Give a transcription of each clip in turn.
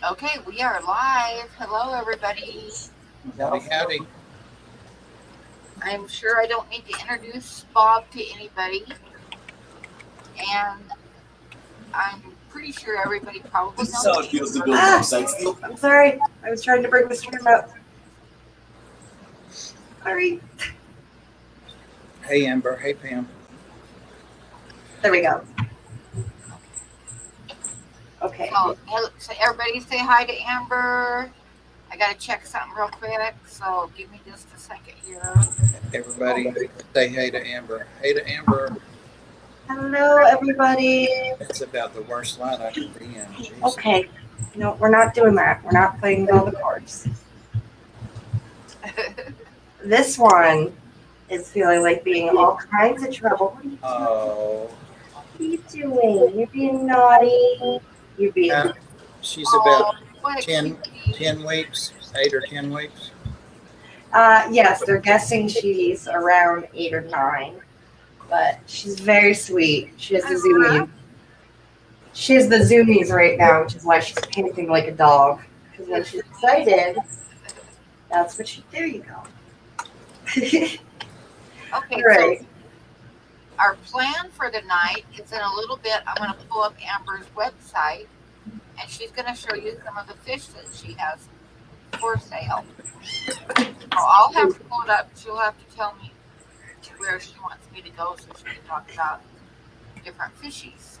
Okay, we are live. Hello, everybody. Howdy, howdy. I'm sure I don't need to introduce Bob to anybody. And I'm pretty sure everybody probably knows. How it feels to build websites. I'm sorry. I was trying to bring the stream up. Sorry. Hey, Amber. Hey, Pam. There we go. Okay. So everybody say hi to Amber. I got to check something real quick, so give me just a second here. Everybody say hey to Amber. Hey to Amber. Hello, everybody. It's about the worst line I could be in. Jeez. Okay. No, we're not doing that. We're not playing all the cards. This one is feeling like being in all kinds of trouble. Oh. What are you doing? You're being naughty. You're being... She's about what a 10 cutie. weeks, 8 or 10 weeks. Yes, they're guessing she's around 8 or 9. But she's very sweet. She has the zoomies. She has the zoomies right now, which is why she's panting like a dog. Because when she's excited, that's what she... There you go. Okay, Right. so our plan for the night is in a little bit. I'm going to pull up Amber's website, and she's going to show you some of the fish that she has for sale. So I'll have to pull it up. She'll have to tell me where she wants me to go so she can talk about different fishies.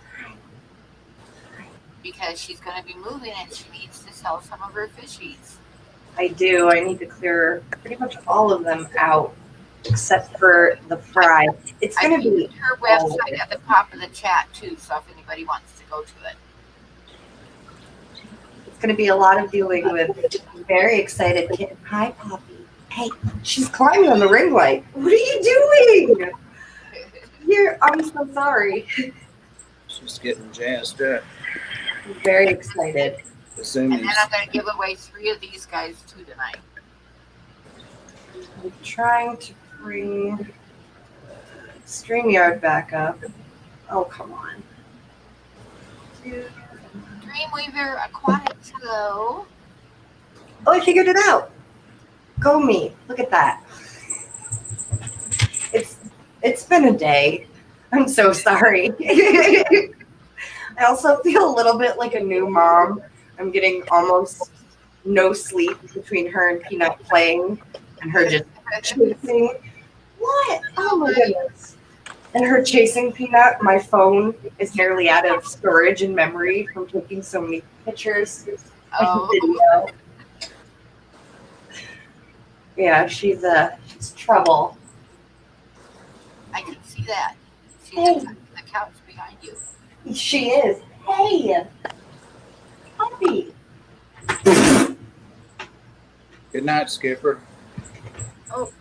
Because she's going to be moving and she needs to sell some of her fishies. I do. I need to clear pretty much all of them out, except for the fry. It's going to be... her website at the top of the chat, too, so if anybody wants to go to it. It's going to be a lot of dealing with very excited kitten. Hi, Poppy. Hey, she's climbing on the ring light. What are you doing? I'm so sorry. She's getting jazzed up. I'm very excited. The And zoomies. then I'm going to give away 3 of these guys, too, tonight. I'm trying to bring StreamYard back up. Oh, come on. Dreamweaver Aquatics, hello. Oh, I figured it out. Go me. Look at that. It's been a day. I'm so sorry. I also feel a little bit like a new mom. I'm getting almost no sleep between her and Peanut playing and her just chasing. What? Oh my goodness. And her chasing Peanut. My phone is nearly out of storage and memory from taking so many pictures and video. Yeah, she's trouble. I can see that. She's Hey. on the couch behind you. She is. Hey, Poppy. Good night, Skipper. Oh,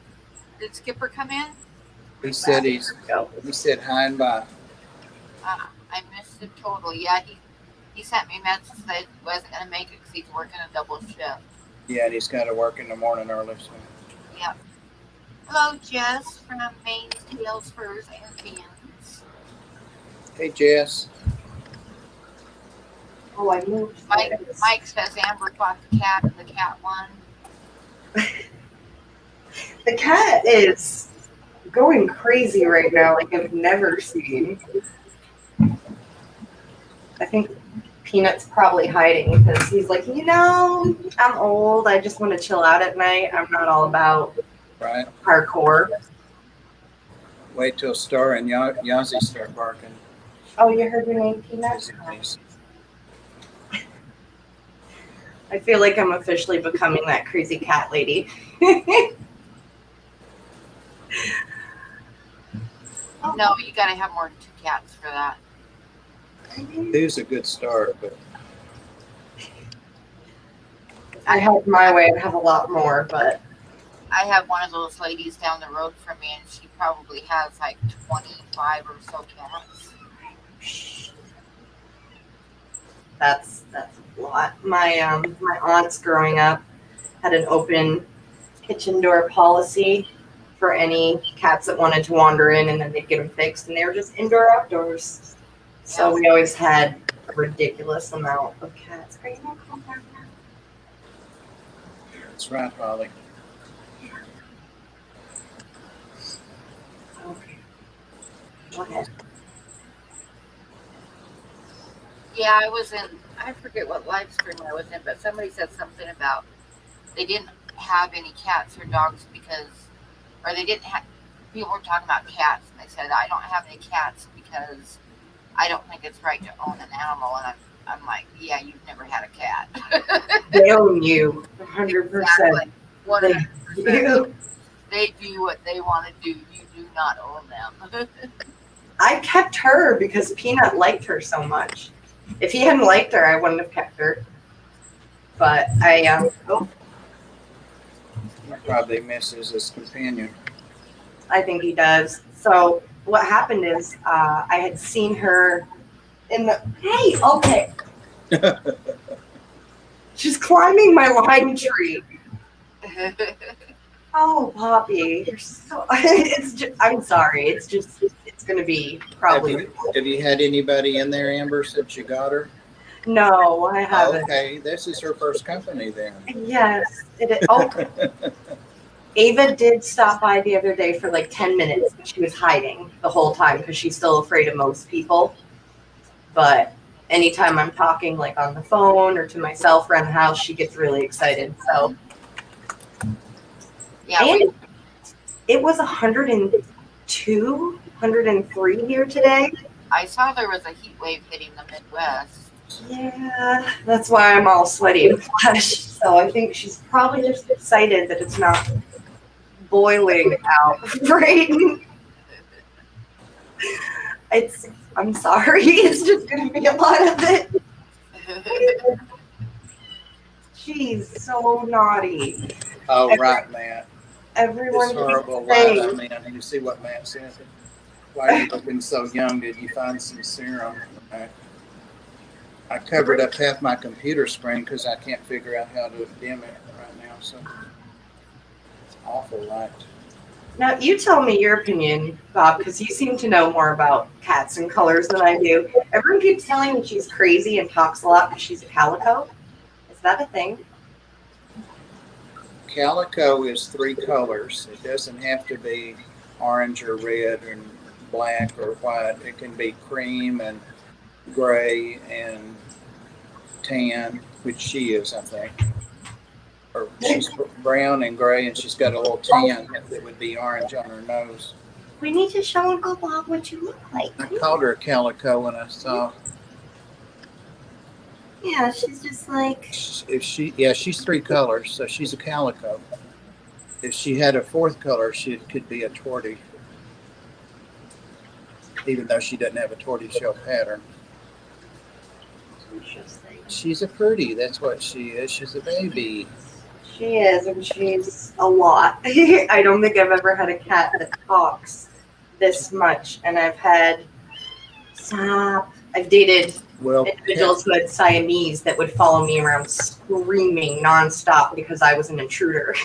did Skipper come in? He said he said hi and bye. I missed him totally. Yeah, he sent me a message that he wasn't going to make it because he's working a double shift. Yeah, and he's got to work in the morning early. So. Yep. Hello, Jess from Maine's Tails, Furs, and Fins. Hey, Jess. Oh, I moved. Mike says Amber bought the cat and the cat won. The cat is going crazy right now, like I've never seen. I think Peanut's probably hiding because he's like, I'm old. I just want to chill out at night. I'm not all about Right. hardcore. Wait till Star and Yazzie start barking. Oh, you heard your name, Peanut? I feel like I'm officially becoming that crazy cat lady. No, you got to have more than 2 cats for that. 2's a good start, but I had my way. I'd have a lot more, but I have one of those ladies down the road from me, and she probably has like 25 or so cats. that's a lot. My aunts growing up had an open kitchen door policy for any cats that wanted to wander in, and then they'd get them fixed, and they were just indoor outdoors. So we always had a ridiculous amount of cats. Are you gonna come back now? That's right, Holly. Okay. Go ahead. Yeah, I forget what live stream I was in, but somebody said something about they didn't have any cats or dogs or they didn't have, people were talking about cats, and they said, I don't have any cats because I don't think it's right to own an animal. And I'm like, yeah, you've never had a cat. They own you, 100%. Exactly. 100%. You. They do what they want to do. You do not own them. I kept her because Peanut liked her so much. If he hadn't liked her, I wouldn't have kept her. But I He probably misses his companion. I think he does. So what happened is I had seen her in the hey, okay. She's climbing my lime tree. Oh, Poppy, you're so. It's just, I'm sorry. It's gonna be probably. Have you had anybody in there, Amber, since you got her? No, I haven't. Okay, this is her first company then. Yes. Ava did stop by the other day for like 10 minutes. She was hiding the whole time because she's still afraid of most people. But anytime I'm talking like on the phone or to myself around the house, she gets really excited. So Yeah, and it was 102, 103 here today. I saw there was a heat wave hitting the Midwest. Yeah, that's why I'm all sweaty and flush. So I think she's probably just excited that it's not boiling out, right? I'm sorry, it's just gonna be a lot of it. She's so naughty. Oh, right, Matt. Everyone This horrible keeps light saying, I'm in. You see what Matt said? Why are you looking so young? Did you find some serum? I covered up half my computer screen because I can't figure out how to dim it right now. So it's awful light. Now, you tell me your opinion, Bob, because you seem to know more about cats and colors than I do. Everyone keeps telling me she's crazy and talks a lot because she's a calico. Is that a thing? Calico is 3 colors. It doesn't have to be orange or red and black or white. It can be cream and gray and tan, which she is, I think. Or she's brown and gray, and she's got a little tan that would be orange on her nose. We need to show Uncle Bob what you look like. I called her a calico when I saw. Yeah, she's just like. She's 3 colors, so she's a calico. If she had a 4th color, she could be a tortie, even though she doesn't have a tortoiseshell pattern. Interesting. She's a pretty. That's what she is. She's a baby. She is, and she's a lot. I don't think I've ever had a cat that talks this much, and I've dated individuals who had Siamese that would follow me around screaming nonstop because I was an intruder.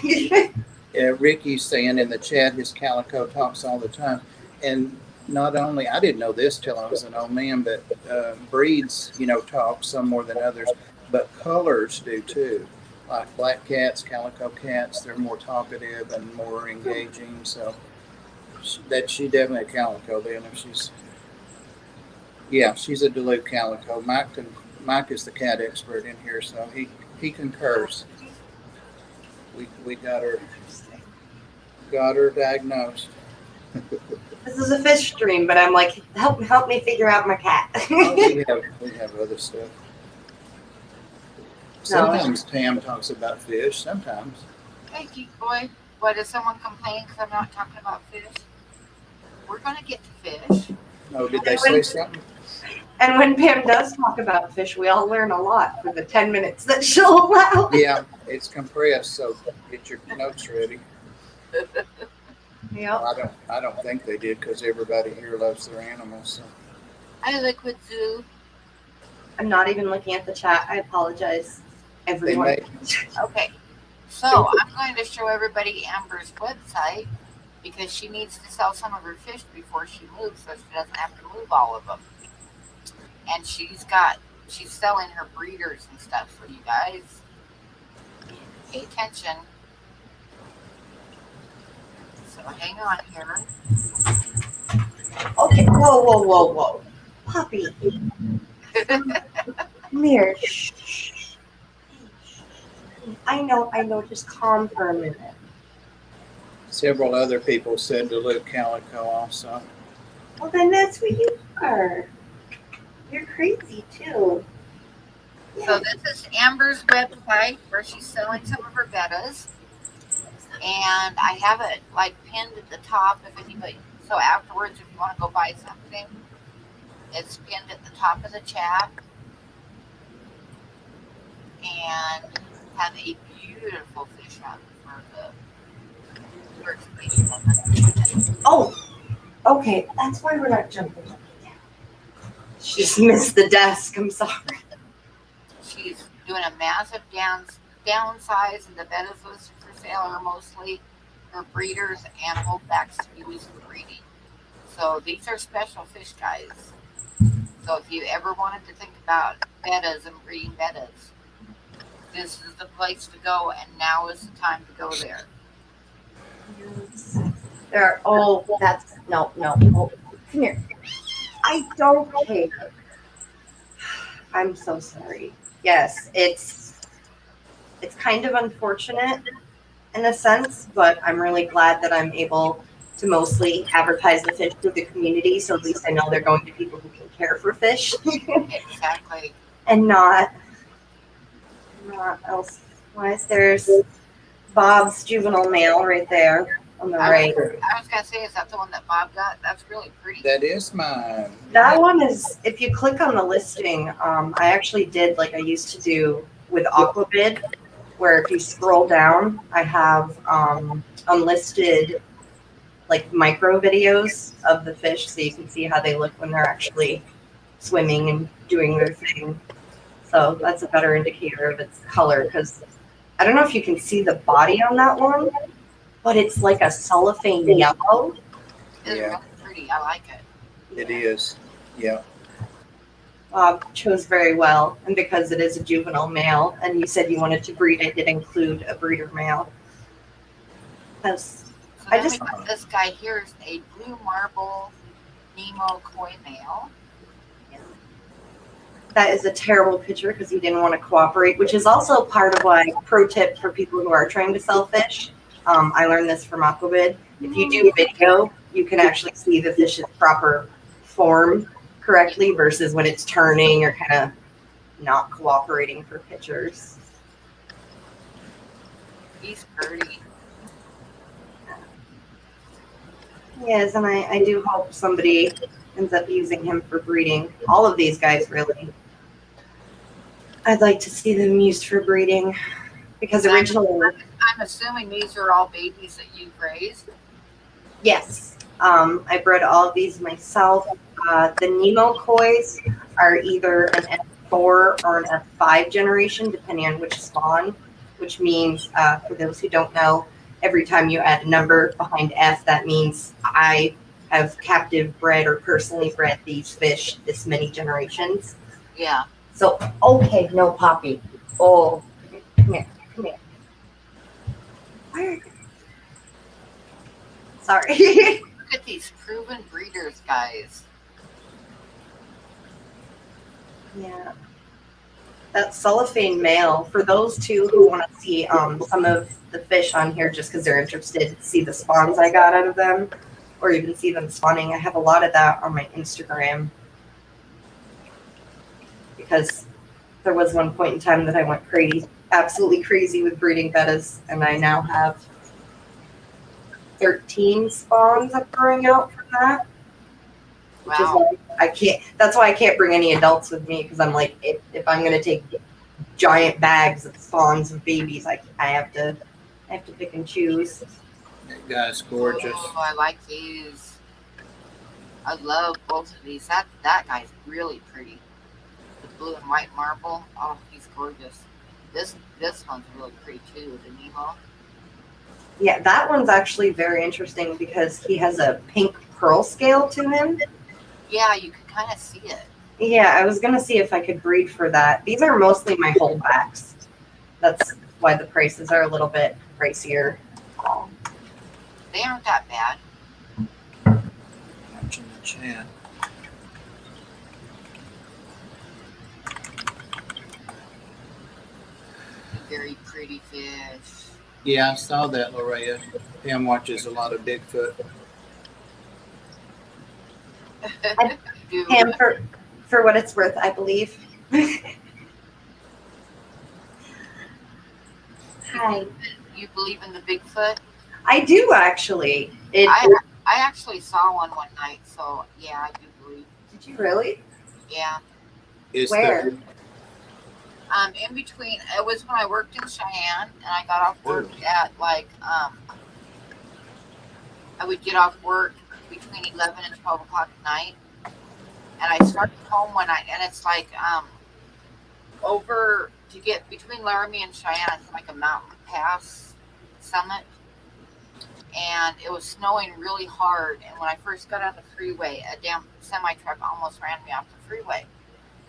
Ricky's saying in the chat his calico talks all the time, and not only I didn't know this till I was an old man, but breeds talk some more than others, but colors do too. Like black cats, calico cats, they're more talkative and more engaging. So she definitely a calico then. If she's a Duluth calico. Mike is the cat expert in here, so he concurs. We got her diagnosed. This is a fish stream, but I'm like, help me figure out my cat. we have other stuff. Sometimes Tam talks about fish. Sometimes. Hey, geek boy. What, does someone complain because I'm not talking about fish? We're going to get to fish. No, did they say something? And when Pam does talk about fish, we all learn a lot for the 10 minutes that she'll allow. Yeah, it's compressed, so get your notes ready. Yep. Well, I don't think they did because everybody here loves their animals. So. Hi, Liquid Zoo. I'm not even looking at the chat. I apologize, everyone. Okay, so I'm going to show everybody Amber's website because she needs to sell some of her fish before she moves so she doesn't have to move all of them. And she's got she's selling her breeders and stuff for you guys. Pay attention. So hang on here. Okay. Whoa. Puppy. Come here. Shh. I know. Just calm for a minute. Several other people said to look calico also. Well, then that's what you are. You're crazy, too. So this is Amber's website where she's selling some of her Bettas. And I have it like pinned at the top if anybody, so afterwards if you want to go buy something, it's pinned at the top of the chat. And have a beautiful fish on for the first place. Oh, okay. That's why we're not jumping up and down. She just missed the desk. I'm sorry. She's doing a massive downsize, and the Bettas listed for sale are mostly for breeders and holdbacks to be used for breeding. So these are special fish, guys. So if you ever wanted to think about Bettas and breeding Bettas, this is the place to go, and now is the time to go there. There. Oh, that's no. Oh, come here. I don't care. I'm so sorry. Yes, it's kind of unfortunate in a sense, but I'm really glad that I'm able to mostly advertise the fish to the community, so at least I know they're going to people who can care for fish. Exactly. And not elsewise. There's Bob's juvenile male right there on the right. I was gonna say, is that the one that Bob got? That's really pretty. That is mine. That one is, if you click on the listing, I actually did like I used to do with Aquabid, where if you scroll down, I have unlisted like micro videos of the fish so you can see how they look when they're actually swimming and doing their thing. So that's a better indicator of its color, because I don't know if you can see the body on that one, but it's like a cellophane yellow. It's really pretty. I like it. It is. Yeah. Bob chose very well, and because it is a juvenile male, and you said you wanted to breed, I did include a breeder male. Because So then we got this guy here is a blue marble Nemo koi male. that is a terrible picture because he didn't want to cooperate, which is also part of why, pro tip for people who are trying to sell fish. I learned this from Aquabid. If you do video, you can actually see the fish's proper form correctly versus when it's turning or kind of not cooperating for pictures. He's pretty. Yes, and I do hope somebody ends up using him for breeding. All of these guys, really. I'd like to see them used for breeding because originally, I'm assuming these are all babies that you've raised. yes, I bred all of these myself. The Nemo kois are either an F4 or an F5 generation, depending on which spawn, which means, for those who don't know, every time you add a number behind F, that means I have captive bred or personally bred these fish this many generations. Yeah. So, okay, no Poppy. Oh, come here. Where? Sorry. Look at these proven breeders, guys. Yeah. That cellophane male, for those two who want to see some of the fish on here just because they're interested to see the spawns I got out of them or even see them spawning, I have a lot of that on my Instagram because there was one point in time that I went crazy, absolutely crazy with breeding bettas, and I now have 13 spawns I'm throwing out from that. Which Wow. is like, that's why I can't bring any adults with me because I'm like, if I'm going to take giant bags of spawns of babies, I have to pick and choose. That guy's gorgeous. Oh, I like these. I love both of these. That guy's really pretty. The blue and white marble. Oh, he's gorgeous. This one's really pretty too. The Nemo. Yeah, that one's actually very interesting because he has a pink pearl scale to him. Yeah, you can kind of see it. Yeah, I was gonna see if I could breed for that. These are mostly my holdbacks. That's why the prices are a little bit pricier. They aren't that bad. Watching the chat. Very pretty fish. Yeah, I saw that, Loretta. Pam watches a lot of Bigfoot. Do Pam, for what it's worth, I believe. Hi. you believe in the Bigfoot? I do actually. I actually saw one night, so yeah, I do believe. Did you really? Yeah. Is Where? In between, it was when I worked in Cheyenne, and I got off work at like I would get off work between 11 and 12 o'clock at night, and I started home one night, and it's like over to get between Laramie and Cheyenne, it's like a mountain pass summit, and it was snowing really hard. And when I first got on the freeway, a damn semi truck almost ran me off the freeway,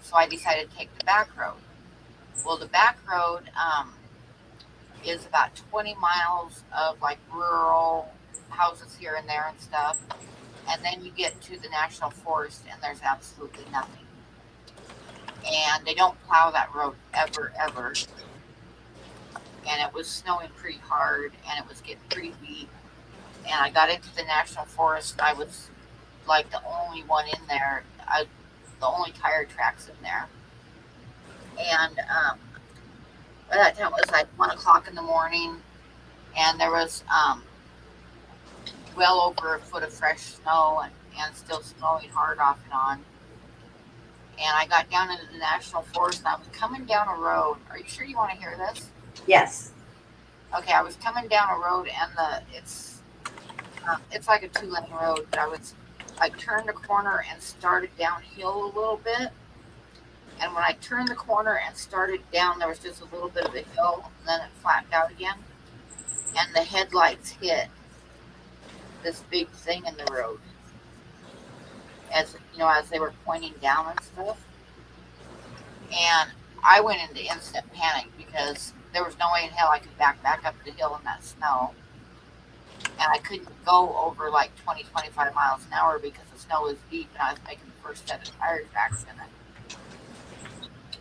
so I decided to take the back road. Well, the back road is about 20 miles of like rural houses here and there and stuff. And then you get to the national forest and there's absolutely nothing. And they don't plow that road ever. And it was snowing pretty hard and it was getting pretty wet. And I got into the national forest and I was like the only one in there, the only tire tracks in there. And by that time it was like 1 o'clock in the morning, and there was well over a foot of fresh snow and still snowing hard off and on. And I got down into the national forest and I was coming down a road. Are you sure you want to hear this? Yes. Okay, I was coming down a road and it's like a 2-lane road, but I turned a corner and started downhill a little bit. And when I turned the corner and started down, there was just a little bit of a hill, and then it flattened out again. And the headlights hit this big thing in the road, as they were pointing down and stuff. And I went into instant panic because there was no way in hell I could back up the hill in that snow. And I couldn't go over like 20, 25 miles an hour because the snow was deep, and I was making the first set of tire tracks in it.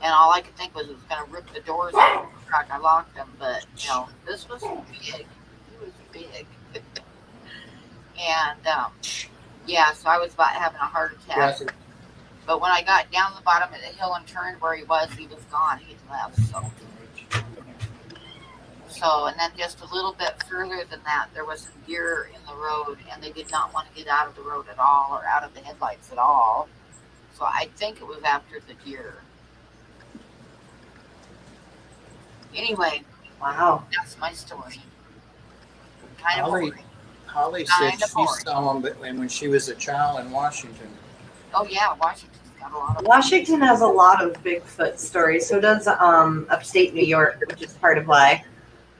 And all I could think was it was going to rip the doors off the truck. I locked them, but this was big. It was big. And yeah, so I was about having a heart attack. Yes. But when I got down the bottom of the hill and turned where he was gone. He'd left. So, and then just a little bit further than that, there was some deer in the road, and they did not want to get out of the road at all or out of the headlights at all. So I think it was after the deer. Anyway, Wow. that's my story. Kind of boring. Holly said Kinda she boring. saw him when she was a child in Washington. Oh yeah, Washington's got a lot of. Washington has a lot of Bigfoot stories. So does upstate New York, which is part of why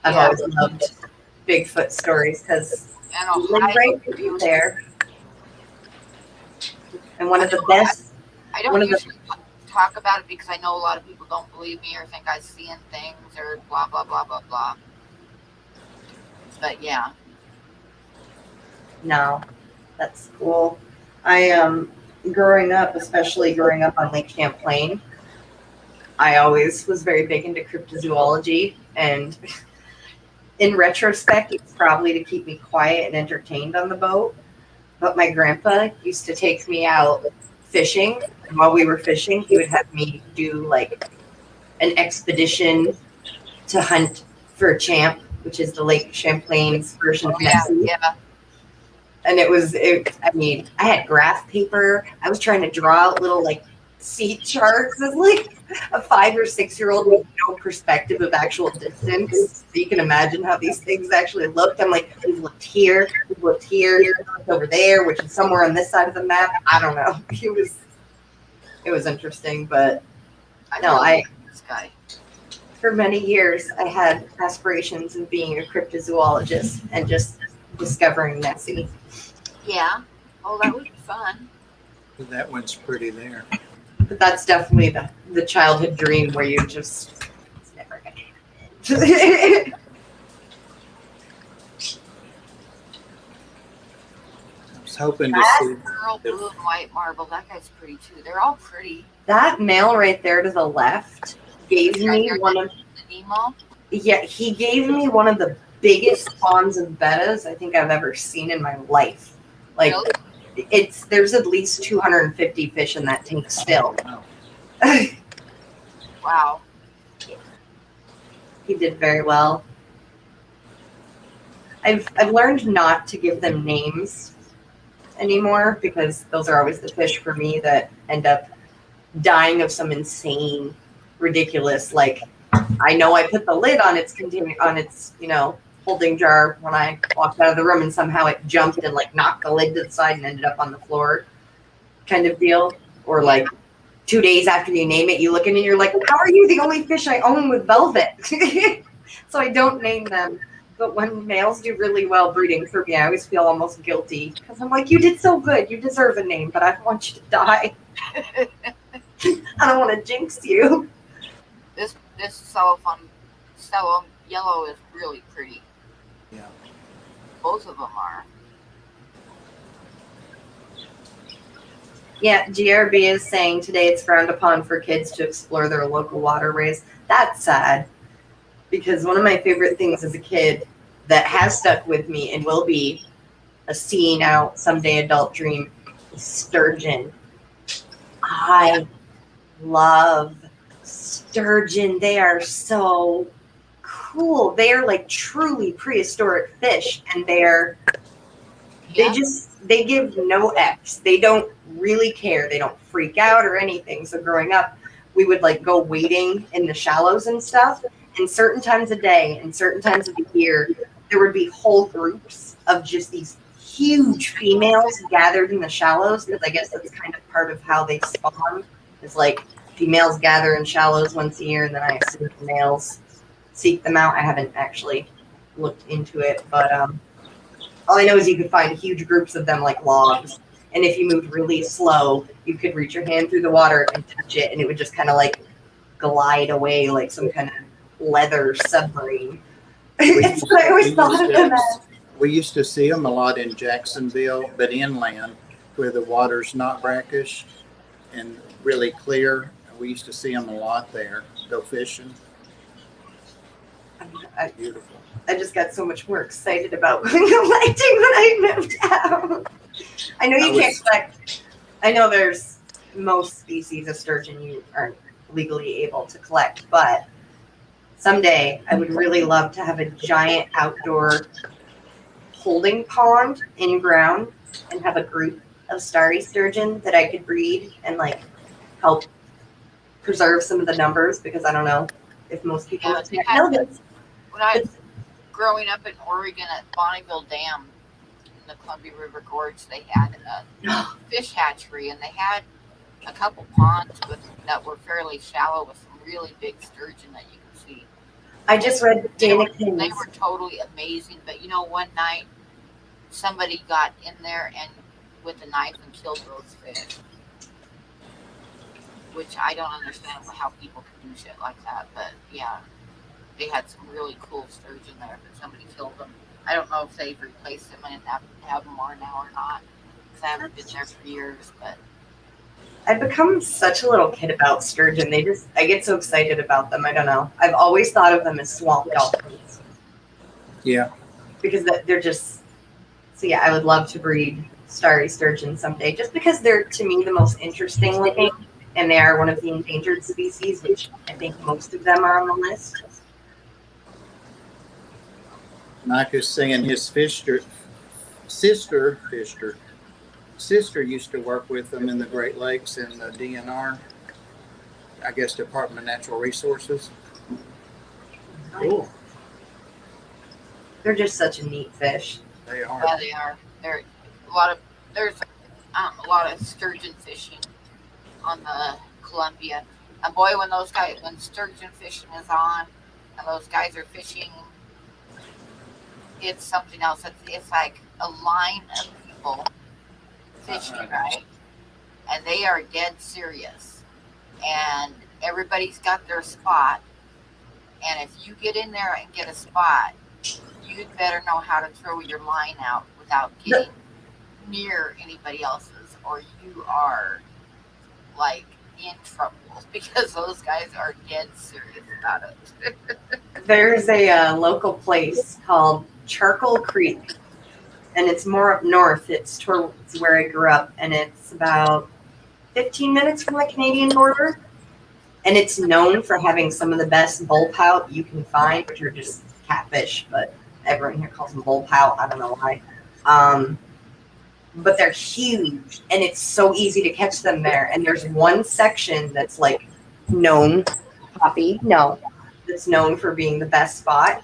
I've Yeah. always loved Bigfoot stories, because And you live right there. And one of the best. I one don't of the- usually talk about it because I know a lot of people don't believe me or think I'm seeing things or blah blah blah blah blah. But yeah, No, that's cool. Growing up, especially growing up on Lake Champlain, I always was very big into cryptozoology, and in retrospect, it's probably to keep me quiet and entertained on the boat. But my grandpa used to take me out fishing, and while we were fishing, he would have me do like an expedition to hunt for champ, which is the Lake Champlain's version of Nessie. yeah. And I had graph paper. I was trying to draw out little like sea charts as like a 5 or 6 year old with no perspective of actual distance. So you can imagine how these things actually looked. I'm like, we've looked here, we've looked over there, which is somewhere on this side of the map. I don't know. It was interesting, but This guy. for many years I had aspirations of being a cryptozoologist and just discovering Nessie. Yeah. Oh, that would be fun. That one's pretty there. But that's definitely the childhood dream where you just, it's never gonna happen. I was hoping to see. Pearl blue and white marble. That guy's pretty too. They're all pretty. That male right there to the left gave me one of the Nemo. Yeah, he gave me one of the biggest spawns of bettas I think I've ever seen in my life. Like, Really? there's at least 250 fish in that tank still. Wow. He did very well. I've learned not to give them names anymore because those are always the fish for me that end up dying of some insane, ridiculous, like, I know I put the lid on its holding jar when I walked out of the room and somehow it jumped and like knocked the lid to the side and ended up on the floor kind of deal. Or like 2 days after you name it, you look in and you're like, how are you the only fish I own with velvet? So I don't name them. But when males do really well breeding for me, I always feel almost guilty because I'm like, you did so good. You deserve a name, but I don't want you to die. I don't want to jinx you. This yellow is really pretty. Yeah. Both of them are. Yeah, GRB is saying today it's frowned upon for kids to explore their local waterways. That's sad because one of my favorite things as a kid that has stuck with me and will be a seen out someday adult dream is sturgeon. I love sturgeon. They are so cool. They are like truly prehistoric fish, and they give no F's. They don't really care. They don't freak out or anything. So growing up, we would like go wading in the shallows and stuff. And certain times of day and certain times of the year, there would be whole groups of just these huge females gathered in the shallows, because I guess that's kind of part of how they spawn. Is like females gather in shallows once a year, and then I assume the males seek them out. I haven't actually looked into it, but all I know is you could find huge groups of them like logs, and if you moved really slow, you could reach your hand through the water and touch it, and it would just kind of like glide away like some kind of leather submarine. It's what I always thought of them as. We used to see them a lot in Jacksonville, but inland, where the water's not brackish and really clear. We used to see them a lot there, go fishing. Beautiful. I just got so much more excited about collecting when I moved out. I know you can't collect. I know there's most species of sturgeon you aren't legally able to collect, but someday I would really love to have a giant outdoor holding pond in ground and have a group of starry sturgeon that I could breed and like help preserve some of the numbers, because I don't know if most people know this. When I was growing up in Oregon at Bonneville Dam in the Columbia River Gorge, they had a fish hatchery, and they had a couple ponds that were fairly shallow with some really big sturgeon that you could see. I just read Dana King's. They were totally amazing, but one night somebody got in there and with a knife and killed those fish, which I don't understand how people can do shit like that. But yeah, they had some really cool sturgeon there, but somebody killed them. I don't know if they've replaced them and have them more now or not, because I haven't been there for years. But I've become such a little kid about sturgeon. I get so excited about them. I don't know. I've always thought of them as swamp dolphins. Yeah. Because they're just, so yeah, I would love to breed starry sturgeon someday, just because they're, to me, the most interesting looking, and they are one of the endangered species, which I think most of them are on the list. Mike is saying his sister used to work with them in the Great Lakes in the DNR, I guess Department of Natural Resources. Cool. They're just such a neat fish. They are. yeah, they are. There's a lot of sturgeon fishing on the Columbia. And boy, when sturgeon fishing is on, and those guys are fishing, it's something else. It's like a line of people fishing, right? And they are dead serious. and everybody's got their spot. And if you get in there and get a spot, you'd better know how to throw your line out without getting near anybody else's, or you are like in trouble because those guys are dead serious about it. There's a local place called Charcoal Creek, and it's more up north. It's towards where I grew up, and it's about 15 minutes from the Canadian border. And it's known for having some of the best bullpout you can find, which are just catfish, but everyone here calls them bullpout. I don't know why. But they're huge, and it's so easy to catch them there. And there's one section that's like known, Poppy, no, that's known for being the best spot.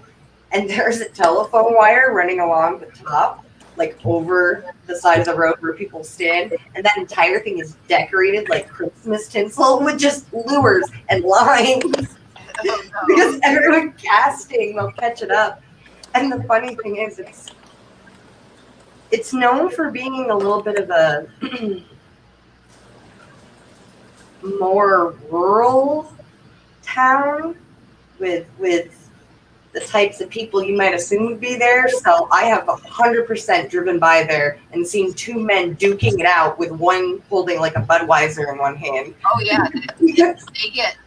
And there's a telephone wire running along the top, like over the side of the road where people stand. And that entire thing is decorated like Christmas tinsel with just lures and lines. Oh, no. Because everyone casting will catch it up. And the funny thing is, it's known for being a little bit of a more rural town with the types of people you might assume would be there. So I have 100% driven by there and seen two men duking it out with one holding like a Budweiser in one hand. Oh yeah, they get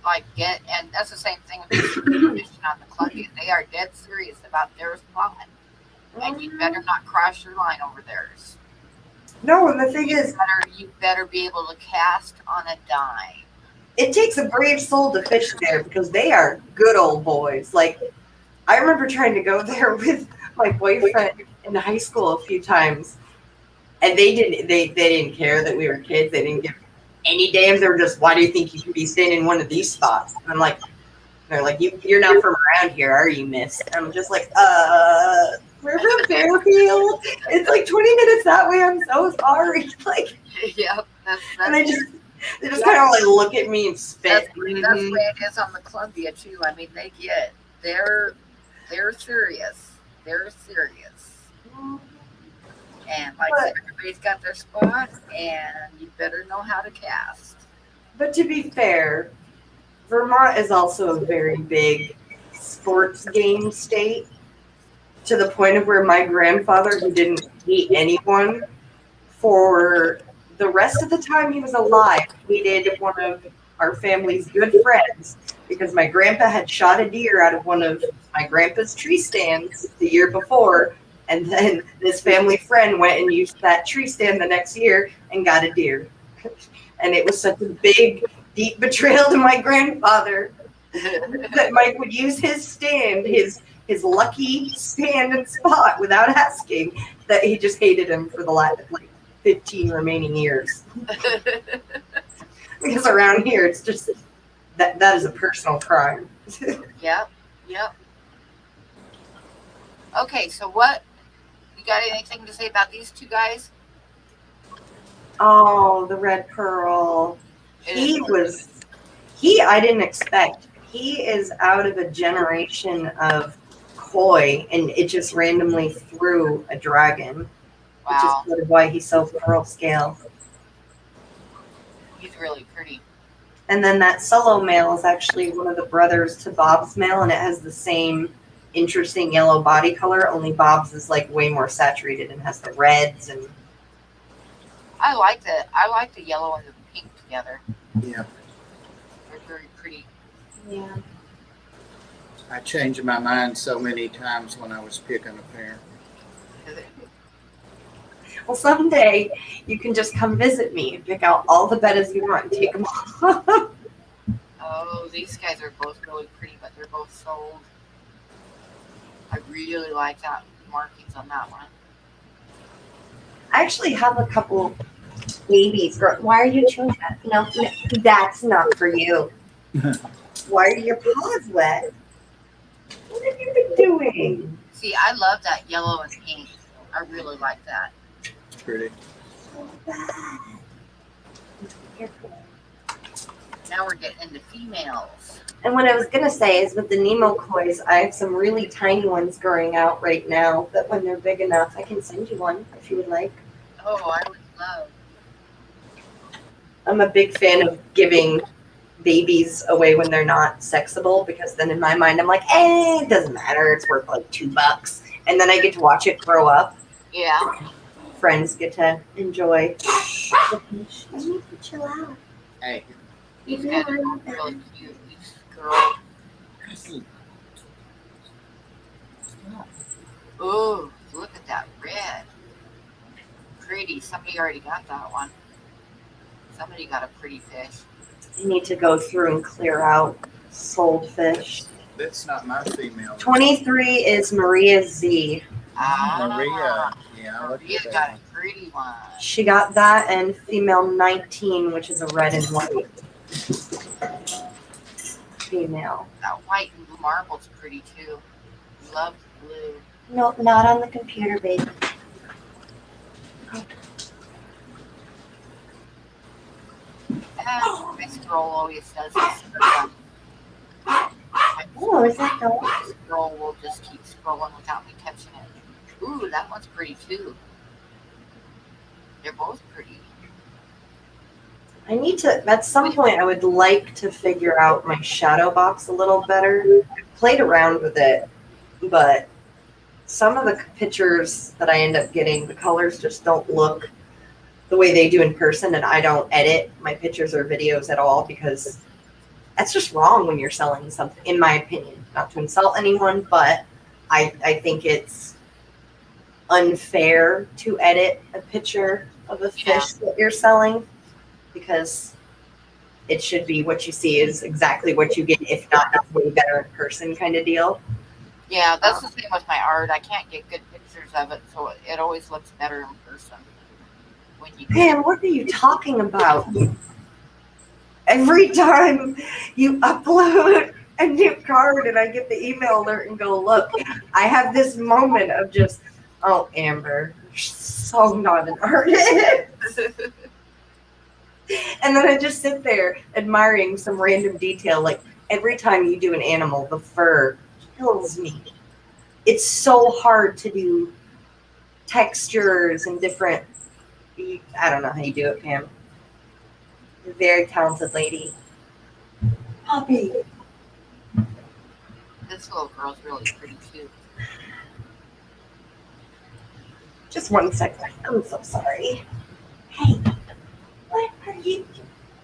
and that's the same thing with fishing on the Columbia. They are dead serious about their spot, and you better not cross your line over theirs. No, and the thing is, You better be able to cast on a dime. it takes a brave soul to fish there because they are good old boys. Like, I remember trying to go there with my boyfriend in high school a few times, and they didn't care that we were kids. They didn't give any damns. They were just, why do you think you can be staying in one of these spots? And I'm like, they're like, you're not from around here, are you, miss? And I'm just like, we're from Fairfield. It's like 20 minutes that way. I'm so sorry. Like, Yep, and they just kind of like look at me and spit. that's the way it is on the Columbia too. I mean, they're serious. They're serious. And like I said, everybody's got their spot, and you better know how to cast. But to be fair, Vermont is also a very big sports game state, to the point of where my grandfather, who didn't hate anyone, for the rest of the time he was alive, hated one of our family's good friends because my grandpa had shot a deer out of one of my grandpa's tree stands the year before, and then this family friend went and used that tree stand the next year and got a deer. And it was such a big, deep betrayal to my grandfather that Mike would use his stand, his lucky stand and spot without asking, that he just hated him for the last 15 remaining years. Because around here, it's just that is a personal crime. Yep. Okay, so what? You got anything to say about these two guys? Oh, the red pearl. I didn't expect. He is out of a generation of koi, and it just randomly threw a dragon. Wow. Which is part of why he's so pearl scale. He's really pretty. And then that solo male is actually one of the brothers to Bob's male, and it has the same interesting yellow body color, only Bob's is like way more saturated and has the reds. And I like the yellow and the pink together. Yeah. They're very pretty. yeah. I changed my mind so many times when I was picking a pair. Well, someday you can just come visit me and pick out all the Bettas you want and take them off. Oh, these guys are both really pretty, but they're both sold. I really like that markings on that one. I actually have a couple babies. Why are you chewing that? No, that's not for you. Why are your paws wet? What have you been doing? See, I love that yellow and pink. I really like that. It's pretty. Now we're getting into females. And what I was going to say is with the Nemo kois, I have some really tiny ones growing out right now that when they're big enough, I can send you one if you would like. Oh, I would love. I'm a big fan of giving babies away when they're not sexable, because then in my mind I'm like, it doesn't matter. It's worth like $2. And then I get to watch it grow up. Yeah. Friends get to enjoy. I need to chill out. Hey. He's got a really cute girl. Oh, look at that red. Pretty. Somebody already got that one. Somebody got a pretty fish. I need to go through and clear out sold fish. That's not my female. 23 is Maria Z. Maria. Yeah, Maria got a pretty one. She got that, and female 19, which is a red and white. Female. That white and blue marble's pretty too. Love blue. No, not on the computer, baby. My scroll always does this. Oh, is that the one? My scroll will just keep scrolling without me touching it. Ooh, that one's pretty too. They're both pretty. I need to, at some point, I would like to figure out my shadow box a little better. Played around with it, but some of the pictures that I end up getting, the colors just don't look the way they do in person, and I don't edit my pictures or videos at all because that's just wrong when you're selling something, in my opinion. Not to insult anyone, but I think it's unfair to edit a picture of a fish that you're selling, because it should be what you see is exactly what you get, if not it's way better in person kind of deal. Yeah, that's the same with my art. I can't get good pictures of it, so it always looks better in person. When you Man, what are you talking about? Every time you upload a new card and I get the email alert and go, look, I have this moment of just, oh, Amber, you're so not an artist. And then I just sit there admiring some random detail. Like every time you do an animal, the fur kills me. It's so hard to do textures and different, I don't know how you do it, Pam. You're a very talented lady. Poppy. This little girl's really pretty too. Just 1 second. I'm so sorry. Hey, what are you?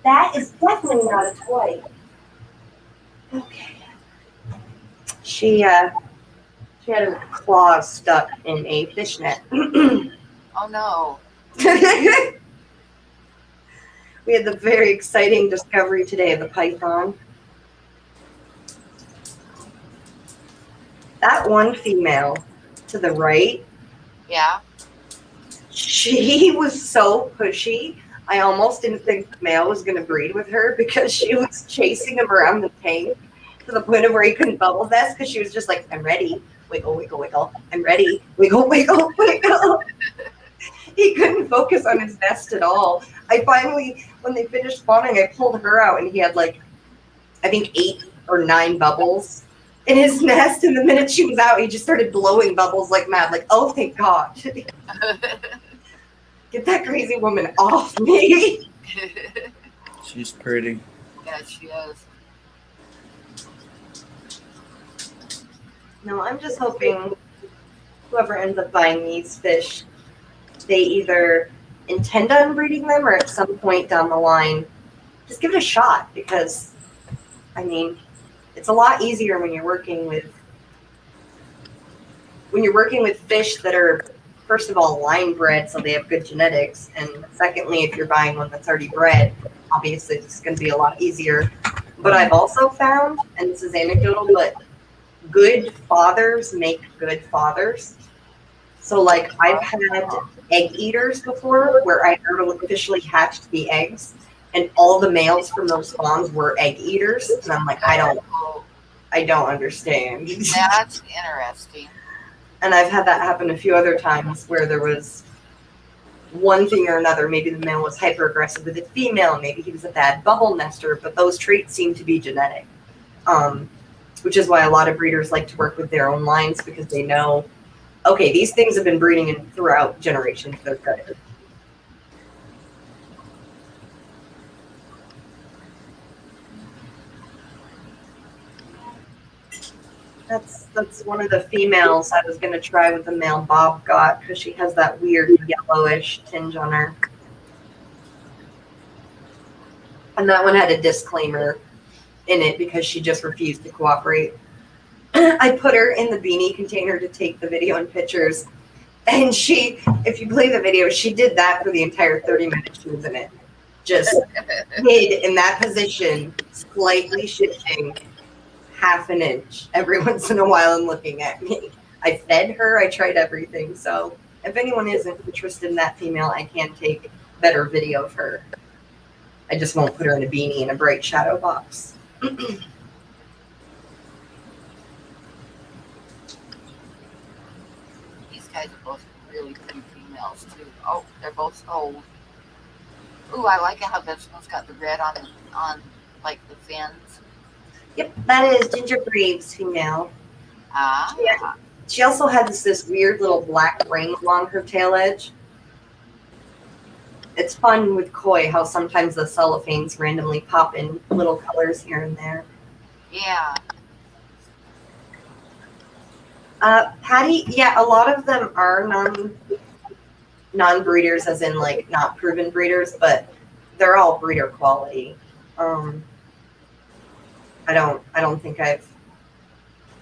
That is definitely not a toy. Okay. She had her claws stuck in a fishnet. Oh no. We had the very exciting discovery today of the python. That one female to the right, Yeah. she was so pushy. I almost didn't think the male was going to breed with her because she was chasing him around the tank to the point of where he couldn't bubble vest because she was just like, I'm ready. Wiggle, wiggle, wiggle. I'm ready. Wiggle, wiggle, wiggle. He couldn't focus on his nest at all. I finally, when they finished spawning, I pulled her out and he had like, I think 8 or 9 bubbles in his nest. And the minute she was out, he just started blowing bubbles like mad. Like, oh, thank God. Get that crazy woman off me. She's pretty. Yeah, she is. No, I'm just hoping whoever ends up buying these fish, they either intend on breeding them or at some point down the line, just give it a shot, because, I mean, it's a lot easier when you're working with fish that are, first of all, line bred, so they have good genetics, and secondly, if you're buying one that's already bred, obviously it's going to be a lot easier. But I've also found, and this is anecdotal, but good fathers make good fathers. So, like, I've had egg eaters before where I artificially hatched the eggs, and all the males from those spawns were egg eaters, and I'm like, I don't understand. That's interesting. And I've had that happen a few other times where there was one thing or another. Maybe the male was hyper aggressive with the female, maybe he was a bad bubble nester, but those traits seem to be genetic. Which is why a lot of breeders like to work with their own lines, because they know, okay, these things have been breeding in throughout generations. They're good. That's one of the females I was gonna try with the male Bob got because she has that weird yellowish tinge on her. And that one had a disclaimer in it because she just refused to cooperate. I put her in the beanie container to take the video and pictures. And she, if you play the video, she did that for the entire 30 minutes she was in it. Just hid in that position, slightly shifting half an inch every once in a while and looking at me. I fed her, I tried everything. So if anyone isn't interested in that female, I can take better video of her. I just won't put her in a beanie in a bright shadow box. These guys are both really pretty females too. Oh, they're both old. Ooh, I like how this one's got the red on like the fins. Yep, that is Ginger Braves female. Ah. Yeah. She also has this weird little black ring along her tail edge. It's fun with koi how sometimes the cellophanes randomly pop in little colors here and there. Yeah. Patty, yeah, a lot of them are non-breeders, as in like not proven breeders, but they're all breeder quality. I don't think I'm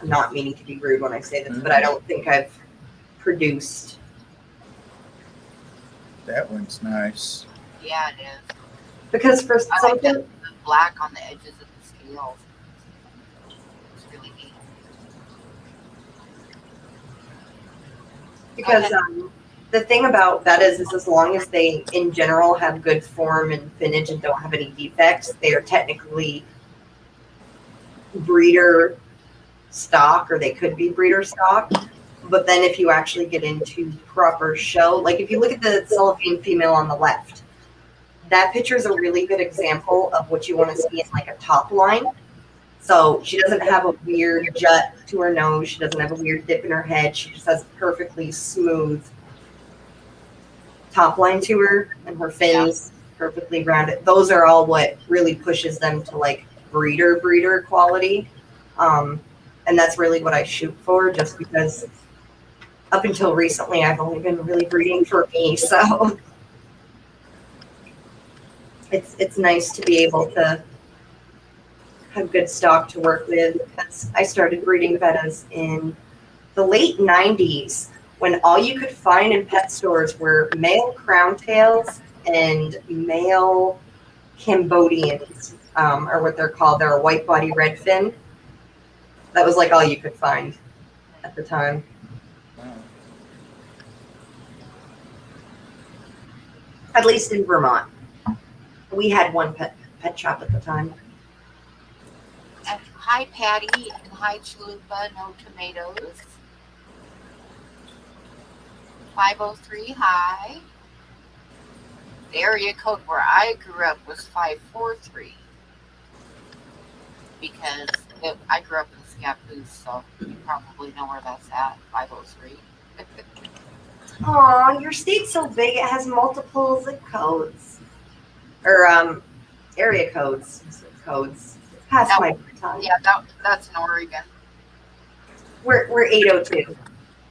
not meaning to be rude when I say this, but I don't think I've produced. That one's nice. Yeah, it is. Because for I like something, the black on the edges of the scales. It's really neat. because the thing about Bettas is as long as they, in general, have good form and finnage and don't have any defects, they are technically breeder stock, or they could be breeder stock. But then if you actually get into proper show, like if you look at the cellophane female on the left, that picture is a really good example of what you want to see in like a top line. So she doesn't have a weird jut to her nose. She doesn't have a weird dip in her head. She just has a perfectly smooth top line to her, and her fins perfectly rounded. Those are all what really pushes them to like breeder quality. And that's really what I shoot for, just because up until recently, I've only been really breeding for me. So it's nice to be able to have good stock to work with. Because I started breeding Bettas in the late 90s, when all you could find in pet stores were male crown tails and male Cambodians, or what they're called. They're a white body red fin. That was like all you could find at the time. Wow. At least in Vermont. We had one pet shop at the time. And hi, Patty, and hi, Chalupa, no tomatoes. 503, hi. The area code where I grew up was 543. Because I grew up in Scappoose, so you probably know where that's at, 503. Aw, your state's so big it has multiple zip codes. Or area codes. Codes. Past That- my time. Yeah, that's in Oregon. We're 802.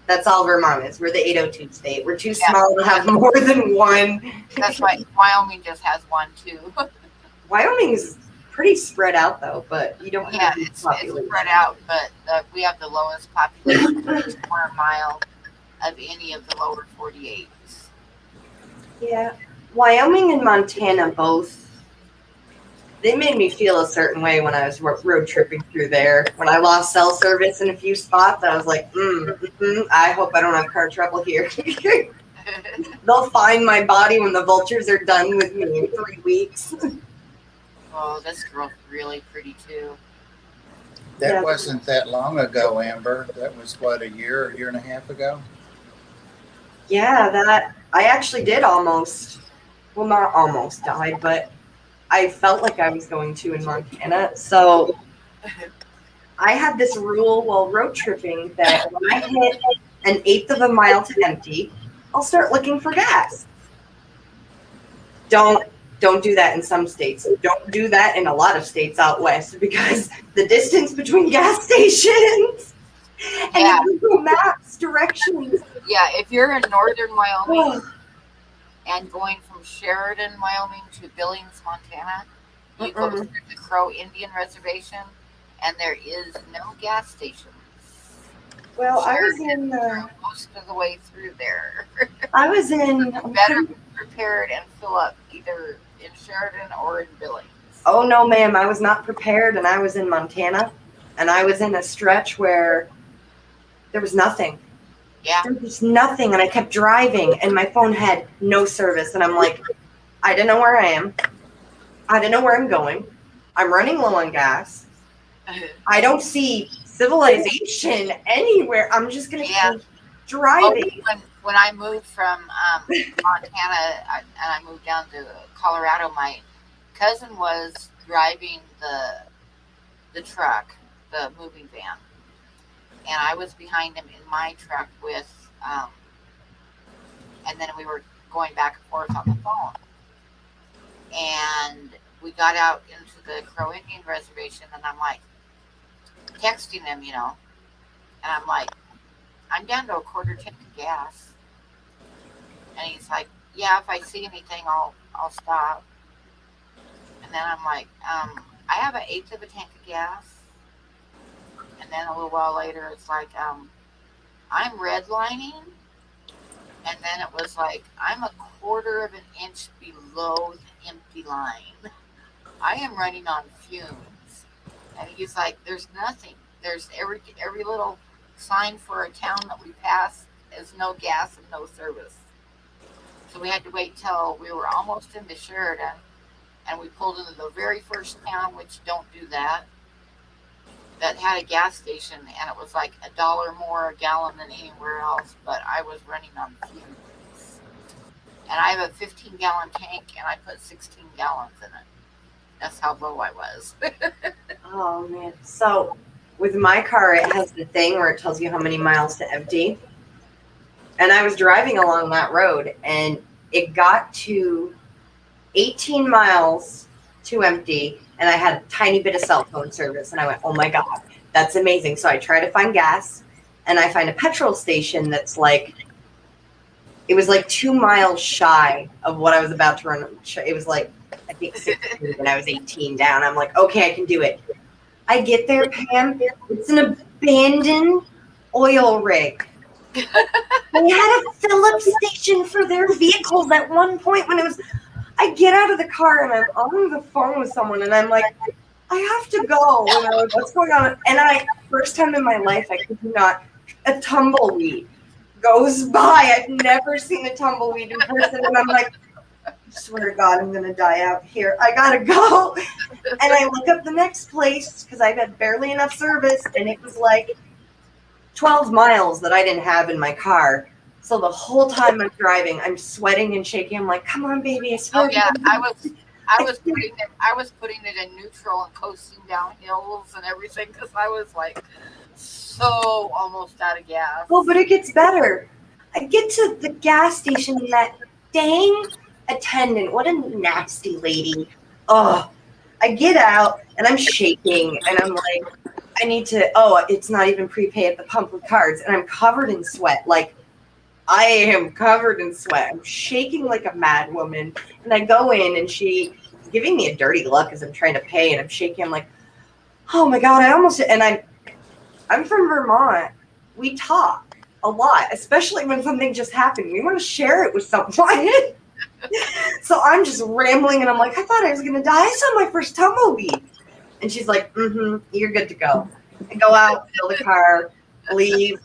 That's all Vermont is. We're the 802 state. We're too Yeah. small to have more than one. That's why Wyoming just has one, too. Wyoming is pretty spread out though, but you don't Yeah, have a it's population. spread out, but we have the lowest population per square mile of any of the lower 48s. Yeah, Wyoming and Montana both. They made me feel a certain way when I was road tripping through there. When I lost cell service in a few spots, I was like, I hope I don't have car trouble here. They'll find my body when the vultures are done with me in 3 weeks. Oh, this girl's really pretty, too. That Yeah. wasn't that long ago, Amber. That was what, a year and a half ago? Yeah, that I actually did almost, well, not almost died, but I felt like I was going to in Montana. So I had this rule while road tripping that when I hit 1/8 of a mile to empty, I'll start looking for gas. Don't do that in some states. Don't do that in a lot of states out west, because the distance between gas stations And Yeah. the Google Maps directions. Yeah, if you're in northern Wyoming Oh, and going from Sheridan, Wyoming to Billings, Montana, you go through mm-mm. the Crow Indian Reservation, and there is no gas stations. Well, I was Sheridan in most of the way through there. I'm Better pretty, be prepared and fill up either in Sheridan or in Billings. oh no, ma'am, I was not prepared, and I was in Montana, and I was in a stretch where there was nothing. Yeah, There was nothing, and I kept driving, and my phone had no service, and I'm like, I don't know where I am. I don't know where I'm going. I'm running low on gas. I don't see civilization anywhere. I'm just gonna yeah. keep driving. When I moved from Montana and I moved down to Colorado, my cousin was driving the truck, the moving van, and I was behind him in my truck with, and then we were going back and forth on the phone, and we got out into the Crow Indian Reservation, and I'm like texting him, and I'm like, I'm down to a quarter tank of gas. And he's like, yeah, if I see anything, I'll stop. And then I'm like, I have an eighth of a tank of gas. And then a little while later, it's like, I'm redlining. And then it was like, I'm a quarter of an inch below the empty line. I am running on fumes. And he's like, there's nothing. There's every little sign for a town that we pass is no gas and no service. So we had to wait till we were almost into Sheridan, and we pulled into the very first town, which don't do that had a gas station, and it was like $1 more a gallon than anywhere else, but I was running on fumes. And I have a 15-gallon tank, and I put 16 gallons in it. That's how low I was. Oh man. So with my car, it has the thing where it tells you how many miles to empty. And I was driving along that road, and it got to 18 miles to empty, and I had a tiny bit of cell phone service, and I went, oh my God, that's amazing. So I try to find gas, and I find a petrol station that's like, it was like 2 miles shy of what I was about to run. It was like, I think 16, and I was 18 down. I'm like, okay, I can do it. I get there, Pam, it's an abandoned oil rig. They had a Phillips station for their vehicles at one point when it was. I get out of the car and I'm on the phone with someone and I'm like, I have to go. What's going on? And first time in my life, I could not. A tumbleweed goes by. I've never seen a tumbleweed in person, and I'm like, I swear to God, I'm gonna die out here. I gotta go. And I look up the next place because I've had barely enough service, and it was like 12 miles that I didn't have in my car. So the whole time I'm driving, I'm sweating and shaking. I'm like, come on, baby, I swear. Oh yeah, I was putting it in neutral and coasting down hills and everything because I was like so almost out of gas. Oh, but it gets better. I get to the gas station and that dang attendant, what a nasty lady. Oh, I get out and I'm shaking and I'm like, I need to, it's not even prepay at the pump with cards. And I'm covered in sweat. Like, I am covered in sweat. I'm shaking like a mad woman. And I go in and she's giving me a dirty look as I'm trying to pay. And I'm shaking. I'm like, oh my God, I'm from Vermont. We talk a lot, especially when something just happened. We want to share it with someone. So I'm just rambling and I'm like, I thought I was going to die. I saw my first tumbleweed. And she's like, you're good to go. I go out, fill the car, leave.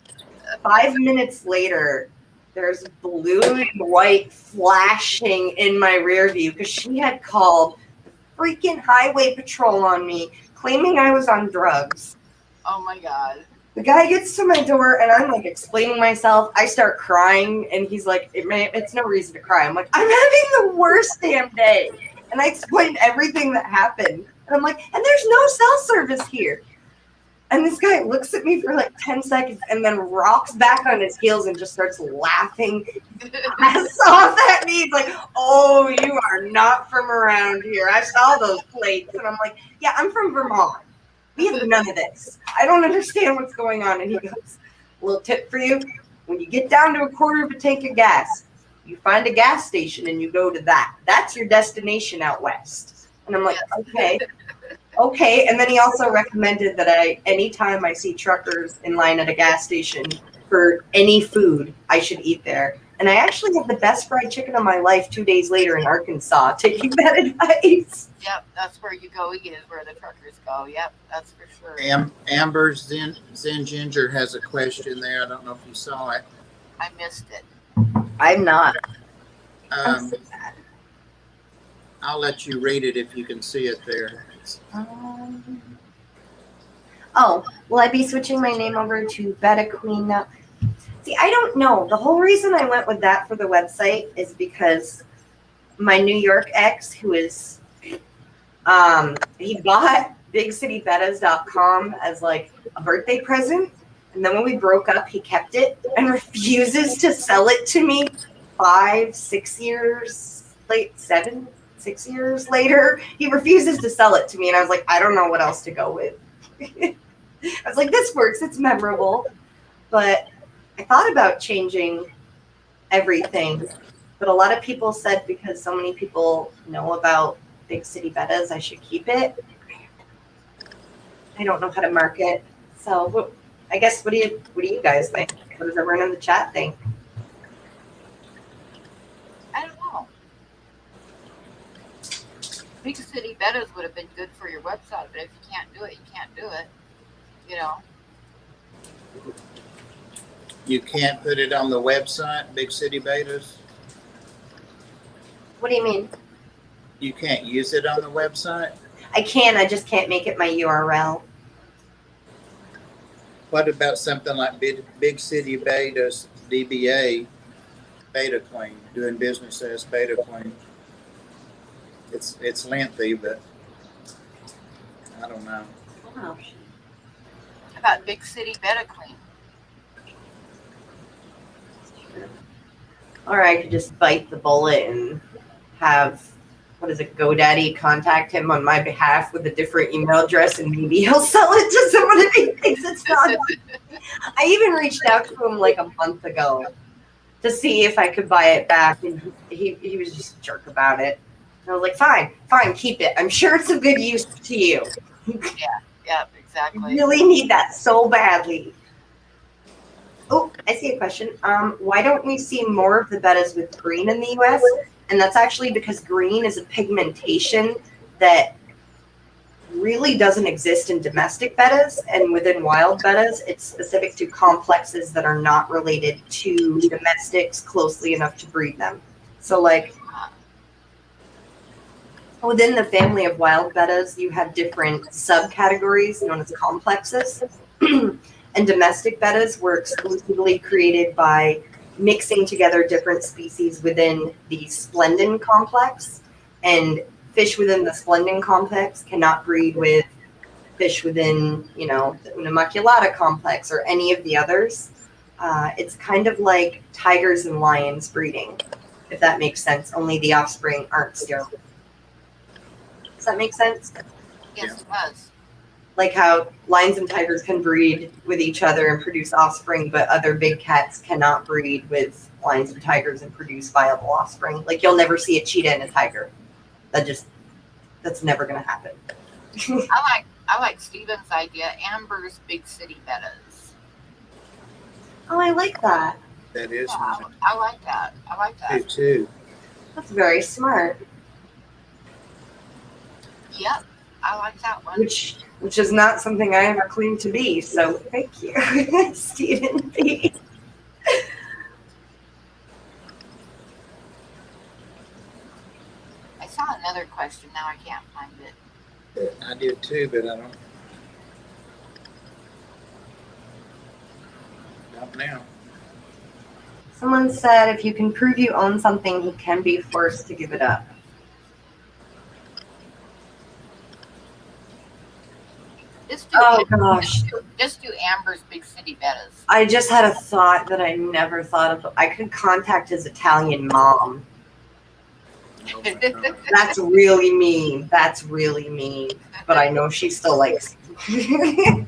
5 minutes later, there's blue and white flashing in my rear view because she had called the freaking highway patrol on me, claiming I was on drugs. Oh my God. The guy gets to my door and I'm like explaining myself. I start crying and he's like, it's no reason to cry. I'm like, I'm having the worst damn day. And I explained everything that happened. And I'm like, and there's no cell service here. And this guy looks at me for like 10 seconds and then rocks back on his heels and just starts laughing ass off at me. He's like, oh, you are not from around here. I saw those plates. And I'm like, yeah, I'm from Vermont. We have none of this. I don't understand what's going on. And he goes, little tip for you. When you get down to a quarter of a tank of gas, you find a gas station and you go to that. That's your destination out west. And I'm like, okay. Okay. And then he also recommended that anytime I see truckers in line at a gas station for any food, I should eat there. And I actually had the best fried chicken of my life 2 days later in Arkansas, taking that advice. Yep, that's where you go eat, is where the truckers go. Yep, that's for sure. Amber Zen Ginger has a question there. I don't know if you saw it. I missed it. I'm not. Um, I'll let you read it if you can see it there. Oh, will I be switching my name over to Beta Queen now? See, I don't know. The whole reason I went with that for the website is because my New York ex, who is, he bought BigCityBettas.com as like a birthday present. And then when we broke up, he kept it and refuses to sell it to me 6 years later. He refuses to sell it to me. And I was like, I don't know what else to go with. I was like, this works. It's memorable. But I thought about changing everything. But a lot of people said because so many people know about Big City Bettas, I should keep it. I don't know how to market. So I guess what do you guys think? What does everyone in the chat think? I don't know. Big City Bettas would have been good for your website, but if you can't do it, you can't do it. You know. You can't put it on the website, Big City Bettas? What do you mean? You can't use it on the website? I can. I just can't make it my URL. What about something like Big City Bettas, DBA, Beta Queen, doing business as Beta Queen? It's lengthy, but I don't know. Wow. How about Big City Beta Queen? Or I could just bite the bullet and have, GoDaddy contact him on my behalf with a different email address, and maybe he'll sell it to someone if he thinks it's not. I even reached out to him like a month ago to see if I could buy it back, and he was just a jerk about it. And I was like, fine, keep it. I'm sure it's of good use to you. Yeah, exactly. I really need that so badly. Oh, I see a question. Why don't we see more of the bettas with green in the US? And that's actually because green is a pigmentation that really doesn't exist in domestic bettas, and within wild bettas, it's specific to complexes that are not related to domestics closely enough to breed them. So like within the family of wild bettas, you have different subcategories known as complexes. And domestic bettas were exclusively created by mixing together different species within the splendid complex. And fish within the splendid complex cannot breed with fish within, the Unamaculata complex or any of the others. It's kind of like tigers and lions breeding, if that makes sense. Only the offspring aren't sterile. Does that make sense? Yes, it does. Like how lions and tigers can breed with each other and produce offspring, but other big cats cannot breed with lions and tigers and produce viable offspring. Like you'll never see a cheetah and a tiger. That's never going to happen. I like Steven's idea, Amber's Big City Bettas. Oh, I like that. That is Yeah, I like that. me too. That's very smart. Yep, I like that one. Which is not something I ever claimed to be. So thank you, Stephen B. I saw another question. Now I can't find it. I did too, but I don't now. Someone said if you can prove you own something, you can be forced to give it up. Just do Amber's Big City Bettas. I just had a thought that I never thought of. I could contact his Italian mom. Oh my God. That's really mean. That's really mean. But I know she still likes me.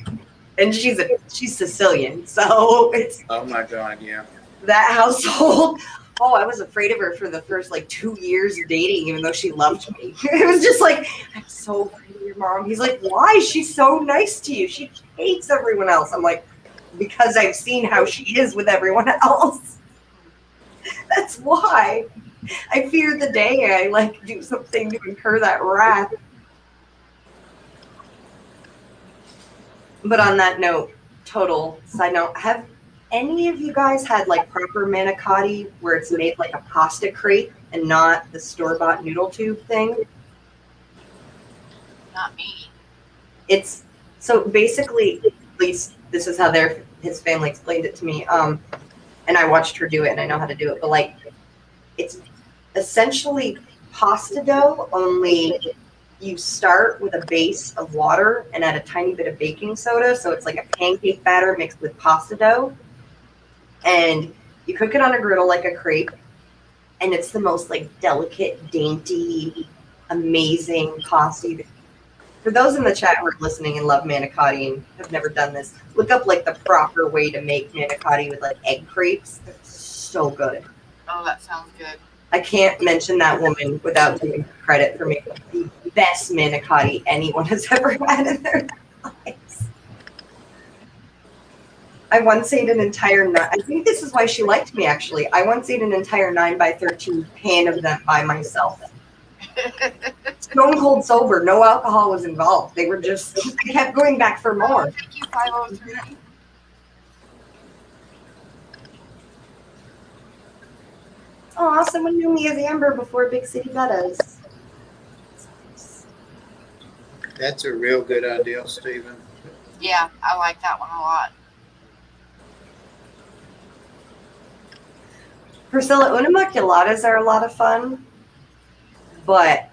And she's Sicilian, so it's Oh my God, yeah. that household. Oh, I was afraid of her for the first like 2 years of dating, even though she loved me. It was just like, I'm so afraid of your mom. He's like, why? She's so nice to you. She hates everyone else. I'm like, because I've seen how she is with everyone else. That's why. I fear the day I like do something to incur that wrath. But on that note, total side note, have any of you guys had like proper manicotti where it's made like a pasta crepe and not the store-bought noodle tube thing? Not me. It's so basically, at least this is how his family explained it to me. And I watched her do it and I know how to do it, but like it's essentially pasta dough, only you start with a base of water and add a tiny bit of baking soda. So it's like a pancake batter mixed with pasta dough. And you cook it on a griddle like a crepe. And it's the most like delicate, dainty, amazing pasta. For those in the chat who are listening and love manicotti and have never done this, look up like the proper way to make manicotti with like egg crepes. They're so good. Oh, that sounds good. I can't mention that woman without giving her credit for making the best manicotti anyone has ever had in their lives. I once ate an entire I think this is why she liked me, actually. I once ate an entire 9x13 pan of them by myself. Stone cold sober, no alcohol was involved. They were just, I kept going back for more. Thank you, 503. Oh, someone knew me as Amber before Big City Bettas. That's a real good idea, Stephen. Yeah, I like that one a lot. Priscilla, una maculatas are a lot of fun, but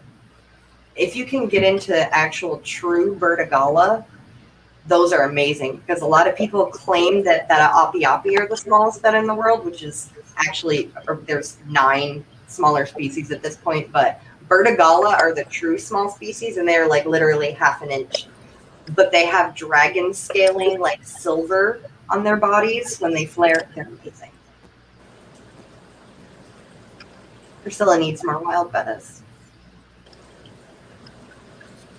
if you can get into actual true vertigala, those are amazing because a lot of people claim that api api are the smallest bet in the world, which is actually, there's 9 smaller species at this point, but vertigala are the true small species and they're like literally half an inch. But they have dragon scaling like silver on their bodies when they flare. They're amazing. Priscilla needs more wild bettas.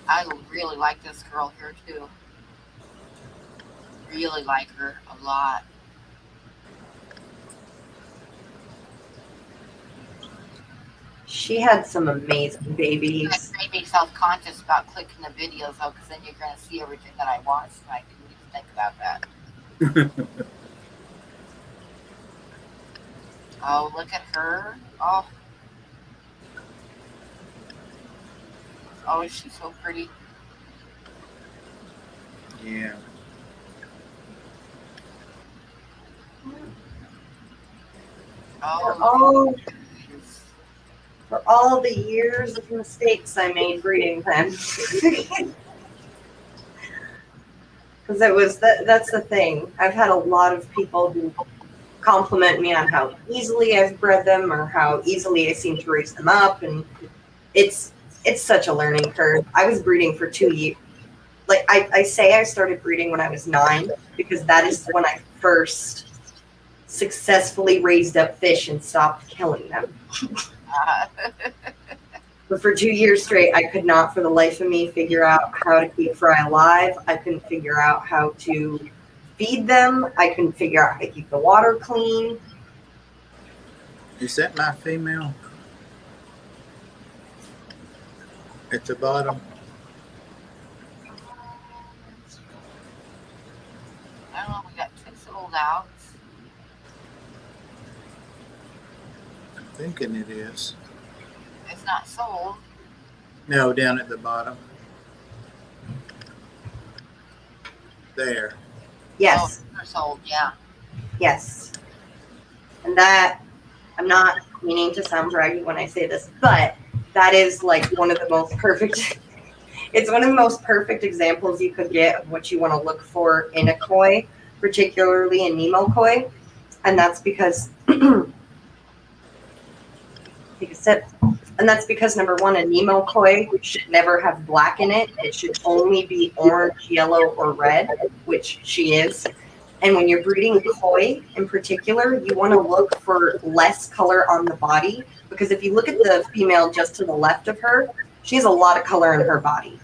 I really like this girl here too. Really like her a lot. She had some amazing babies. It made me self-conscious about clicking the videos though, because then you're going to see everything that I watched, and I didn't even think about that. Oh, look at her. Oh, she's so pretty. Yeah. Oh, For all the years of mistakes I made breeding them. Because that's the thing. I've had a lot of people who compliment me on how easily I've bred them or how easily I seem to raise them up. And it's such a learning curve. I was breeding for 2 years. Like I say I started breeding when I was 9 because that is when I first successfully raised up fish and stopped killing them. But for 2 years straight, I could not for the life of me figure out how to keep fry alive. I couldn't figure out how to feed them. I couldn't figure out how to keep the water clean. Is that my female? At the bottom? I don't know, we got 2 sold out. I'm thinking it is. It's not sold. No, down at the bottom. There. Yes. Oh, they're sold, yeah. Yes. And that, I'm not meaning to sound braggy when I say this, but that is like one of the most perfect, it's one of the most perfect examples you could get of what you want to look for in a koi, particularly in Nemo koi. And that's because, take a sip. And that's because number one, a Nemo koi should never have black in it. It should only be orange, yellow, or red, which she is. And when you're breeding koi in particular, you want to look for less color on the body, because if you look at the female just to the left of her, she has a lot of color in her body,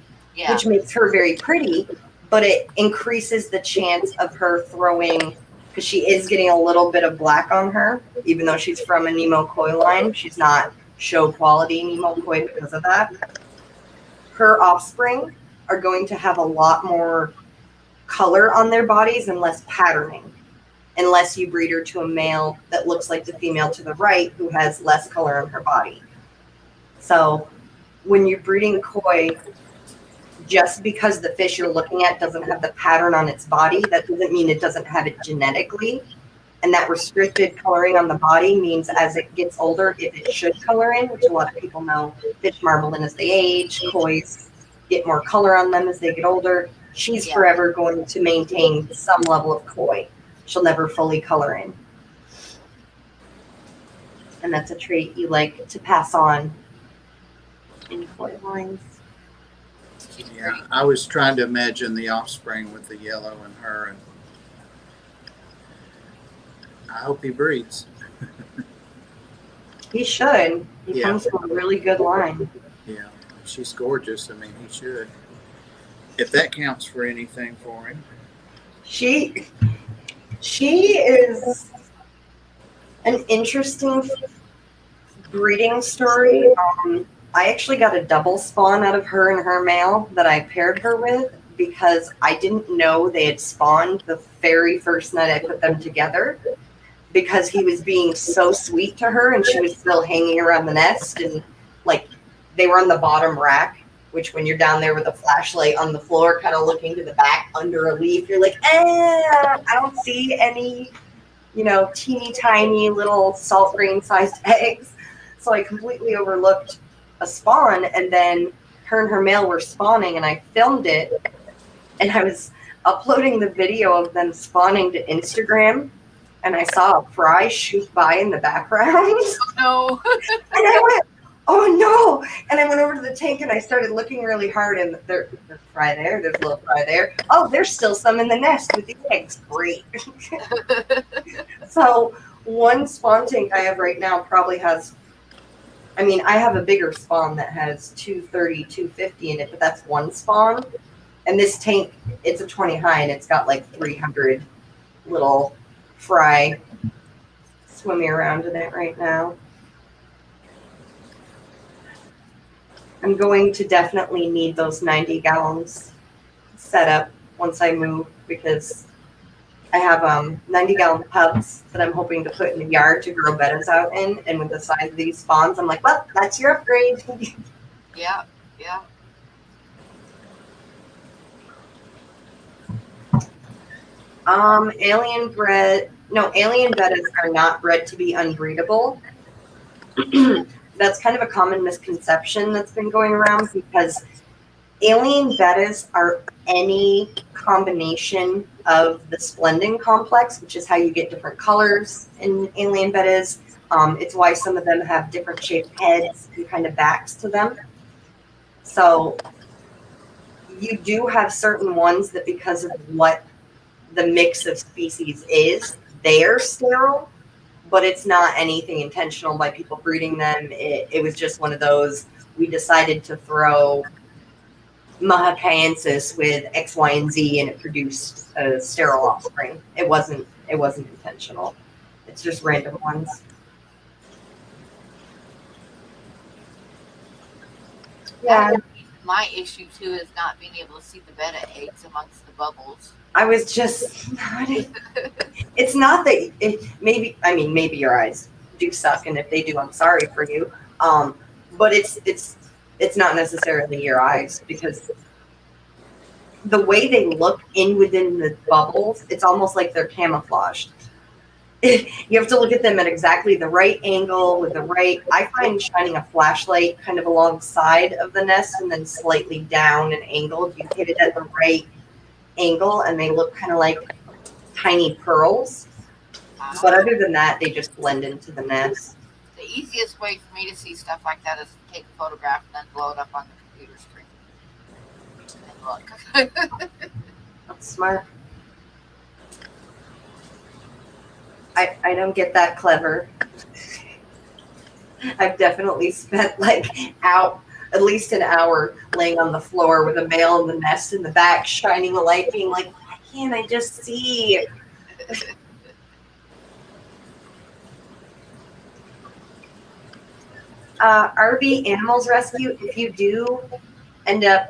which makes her very pretty, but it increases the chance of her throwing, because she is getting a little bit of black on her, even though she's from a Nemo koi line. She's not show quality Nemo koi because of that. Her offspring are going to have a lot more color on their bodies and less patterning, unless you breed her to a male that looks like the female to the right who has less color on her body. So when you're breeding koi, just because the fish you're looking at doesn't have the pattern on its body, that doesn't mean it doesn't have it genetically. And that restricted coloring on the body means as it gets older, if it should color in, which a lot of people know, fish marble in as they age, kois get more color on them as they get older. She's forever going to maintain some level of koi. She'll never fully color in. And that's a trait you like to pass on in koi lines. Yeah, I was trying to imagine the offspring with the yellow and her, and I hope he breeds. He should. He comes from a really good line. Yeah, she's gorgeous. I mean, he should. If that counts for anything for him. She is an interesting breeding story. I actually got a double spawn out of her and her male that I paired her with, because I didn't know they had spawned the very first night I put them together, because he was being so sweet to her and she was still hanging around the nest, and like they were on the bottom rack, which when you're down there with a flashlight on the floor kind of looking to the back under a leaf, you're like, I don't see any, teeny tiny little salt grain sized eggs. So I completely overlooked a spawn, and then her and her male were spawning, and I filmed it, and I was uploading the video of them spawning to Instagram, and I saw a fry shoot by in the background. Oh, no. And I went, oh no. And I went over to the tank and I started looking really hard, and there's a fry there, there's a little fry there. Oh, there's still some in the nest with the eggs. Great. So one spawn tank I have right now probably has, I have a bigger spawn that has 230, 250 in it, but that's one spawn. And this tank, it's a 20 high, and it's got like 300 little fry swimming around in it right now. I'm going to definitely need those 90 gallons set up once I move, because I have 90-gallon tubs that I'm hoping to put in the yard to grow bettas out in. And with the size of these spawns, I'm like, well, that's your upgrade. Yeah. Alien bettas are not bred to be unbreedable. That's kind of a common misconception that's been going around, because alien bettas are any combination of the splendin complex, which is how you get different colors in alien bettas. It's why some of them have different shaped heads and kind of backs to them. So you do have certain ones that, because of what the mix of species is, they're sterile, but it's not anything intentional by people breeding them. It was just one of those, we decided to throw Maha Caiensis with X, Y, and Z, and it produced a sterile offspring. It wasn't intentional. It's just random ones. Yeah. My issue too is not being able to see the betta eggs amongst the bubbles. I was just, it's not that maybe your eyes do suck, and if they do, I'm sorry for you. But it's not necessarily your eyes, because the way they look within the bubbles, it's almost like they're camouflaged. You have to look at them at exactly the right angle with the right, I find shining a flashlight kind of alongside of the nest and then slightly down and angled, you hit it at the right angle and they look kind of like tiny pearls. But other than that, they just blend into the nest. The easiest way for me to see stuff like that is to take a photograph and then blow it up on the computer screen. And look. That's smart. I don't get that clever. I've definitely spent like at least an hour laying on the floor with a male in the nest in the back, shining a light, being like, why can't I just see? RV Animals Rescue, if you do end up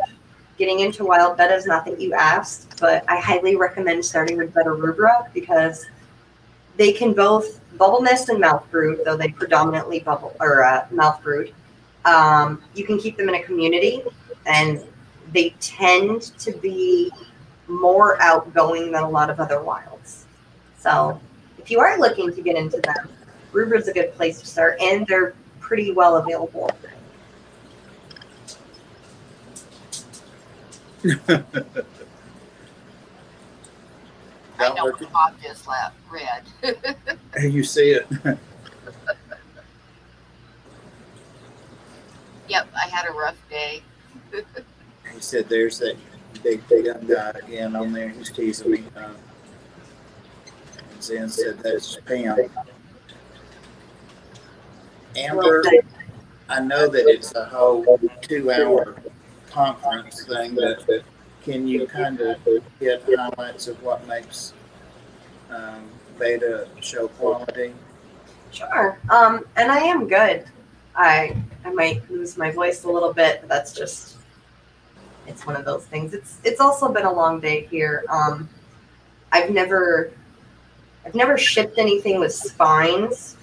getting into wild bettas, not that you asked, but I highly recommend starting with Betta rubra because they can both bubble nest and mouth brood, though they predominantly mouth brood. You can keep them in a community, and they tend to be more outgoing than a lot of other wilds. So if you are looking to get into them, rubra is a good place to start, and they're pretty well available. I know Bob just left. Red. You see it. Yep, I had a rough day. He said there's that big young guy again on there. He's teasing me. Zen said that's Pam. Amber, I know that it's a whole 2-hour conference thing, but can you kind of get highlights of what makes beta show quality? Sure. And I am good. I might lose my voice a little bit, but that's just, it's one of those things. It's also been a long day here. I've never shipped anything with spines.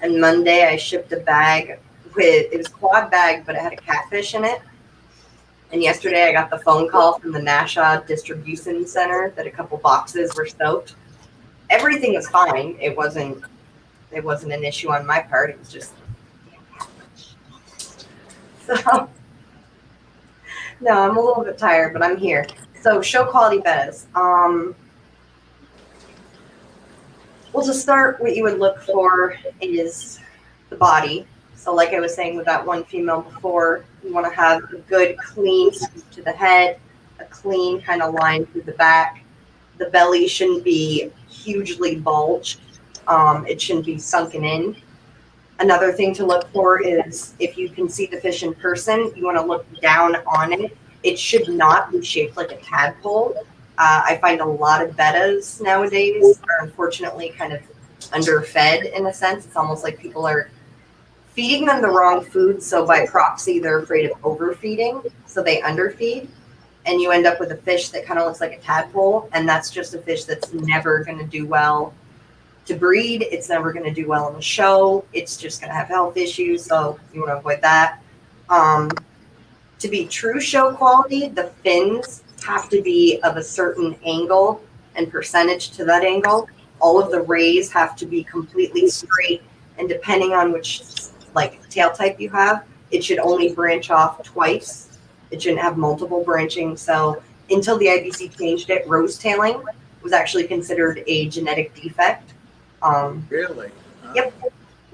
And Monday I shipped a bag it was quad bag, but it had a catfish in it. And yesterday I got the phone call from the Nashua distribution center that a couple boxes were soaked. Everything was fine. It wasn't an issue on my part. It was just so. No, I'm a little bit tired, but I'm here. So show quality bettas. Well, to start, what you would look for is the body. So like I was saying with that one female before, you want to have a good clean scoop to the head, a clean kind of line through the back. The belly shouldn't be hugely bulged. It shouldn't be sunken in. Another thing to look for is if you can see the fish in person, you want to look down on it. It should not be shaped like a tadpole. I find a lot of bettas nowadays are unfortunately kind of underfed in a sense. It's almost like people are feeding them the wrong food. So by proxy, they're afraid of overfeeding. So they underfeed. And you end up with a fish that kind of looks like a tadpole. And that's just a fish that's never going to do well to breed. It's never going to do well in the show. It's just going to have health issues. So you want to avoid that. To be true show quality, the fins have to be of a certain angle and percentage to that angle. All of the rays have to be completely straight. And depending on which like tail type you have, it should only branch off twice. It shouldn't have multiple branching. So until the IBC changed it, rose tailing was actually considered a genetic defect. Really? Yep.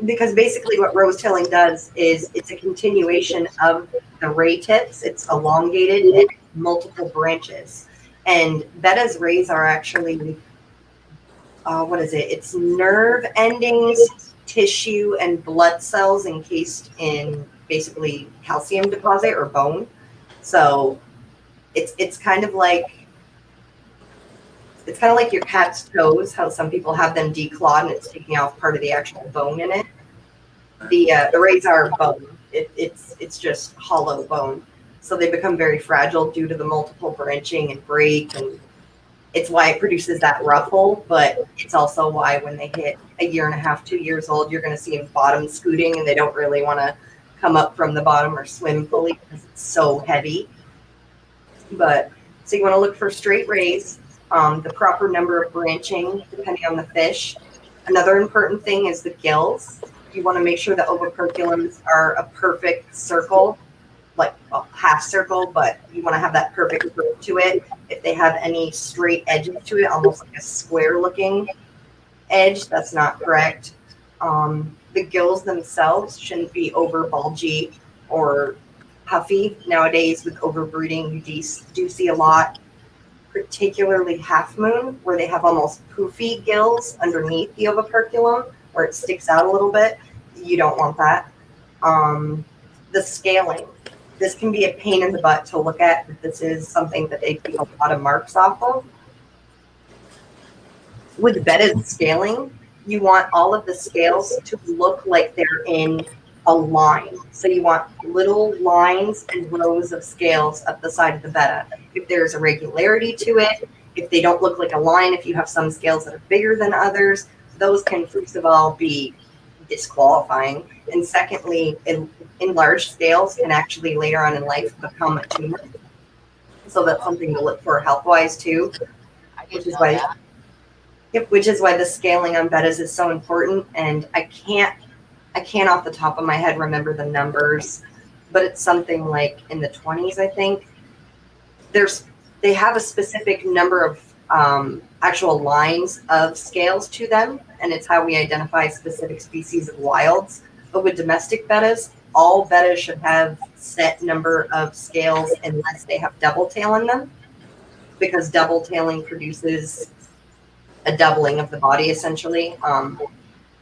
Because basically what rose tailing does is it's a continuation of the ray tips. It's elongated and multiple branches. And Betta's rays are actually, it's nerve endings, tissue, and blood cells encased in basically calcium deposit or bone. So it's kind of like your cat's toes, how some people have them declawed and it's taking off part of the actual bone in it. The rays are bone. It's just hollow bone. So they become very fragile due to the multiple branching and break, and it's why it produces that ruffle, but it's also why when they hit 1.5 years, 2 years old, you're going to see them bottom scooting and they don't really want to come up from the bottom or swim fully because it's so heavy. But so you want to look for straight rays, the proper number of branching depending on the fish. Another important thing is the gills. You want to make sure the oviparculums are a perfect circle, like a half circle, but you want to have that perfect curve to it. If they have any straight edges to it, almost like a square looking edge, that's not correct. The gills themselves shouldn't be over bulgy or puffy. Nowadays with overbreeding, you do see a lot, particularly half moon, where they have almost poofy gills underneath the oviparculum, where it sticks out a little bit. You don't want that. The scaling. This can be a pain in the butt to look at, but this is something that they take a lot of marks off of. With Bettas scaling, you want all of the scales to look like they're in a line. So you want little lines and rows of scales up the side of the Betta. If there's irregularity to it, if they don't look like a line, if you have some scales that are bigger than others, those can first of all be disqualifying. And secondly, enlarged scales can actually later on in life become a tumor. So that's something to look for health-wise too. Which is why which is why the scaling on Bettas is so important. And I can't off the top of my head remember the numbers, but it's something like in the 20s, I think. They have a specific number of actual lines of scales to them, and it's how we identify specific species of wilds. But with domestic Bettas, all Bettas should have set number of scales unless they have double tail in them, because double tailing produces a doubling of the body essentially.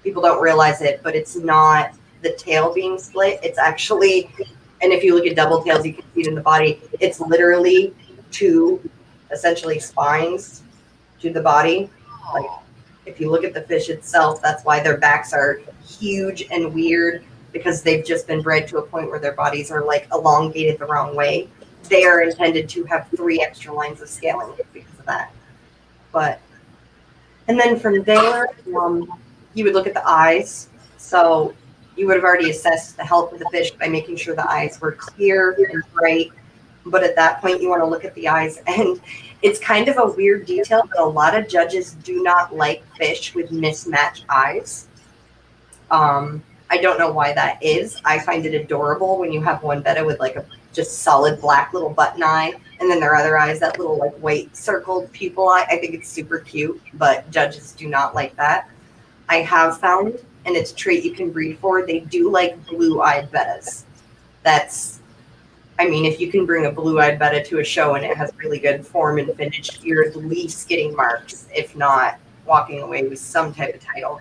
People don't realize it, but it's not the tail being split. It's actually, and if you look at double tails, you can see it in the body. It's literally two essentially spines to the body. Like if you look at the fish itself, that's why their backs are huge and weird, because they've just been bred to a point where their bodies are like elongated the wrong way. They are intended to have 3 extra lines of scaling because of that. And then from there, you would look at the eyes. So you would have already assessed the health of the fish by making sure the eyes were clear and bright. But at that point, you want to look at the eyes. And it's kind of a weird detail, but a lot of judges do not like fish with mismatched eyes. I don't know why that is. I find it adorable when you have one Betta with like a just solid black little button eye, and then their other eye is that little like white circled pupil eye. I think it's super cute, but judges do not like that. I have found, and it's a trait you can breed for, they do like blue-eyed Bettas. If you can bring a blue-eyed Betta to a show and it has really good form and finish, you're at least getting marks, if not walking away with some type of title.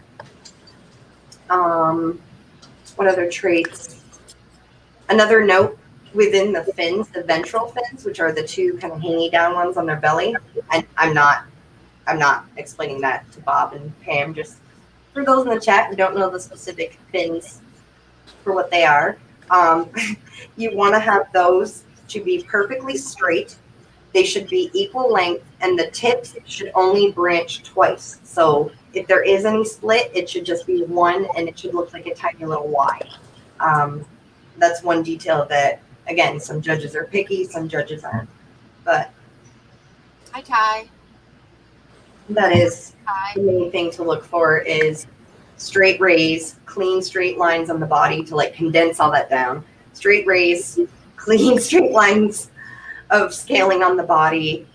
What other traits? Another note within the fins, the ventral fins, which are the 2 kind of hangy down ones on their belly. And I'm not explaining that to Bob and Pam, just for those in the chat who don't know the specific fins for what they are. You want to have those to be perfectly straight. They should be equal length, and the tips should only branch twice. So if there is any split, it should just be one, and it should look like a tiny little Y. That's one detail that, again, some judges are picky, some judges aren't. But Hi, Ty. that is Hi. the main thing to look for is straight rays, clean straight lines on the body to like condense all that down. Straight rays, clean straight lines of scaling on the body,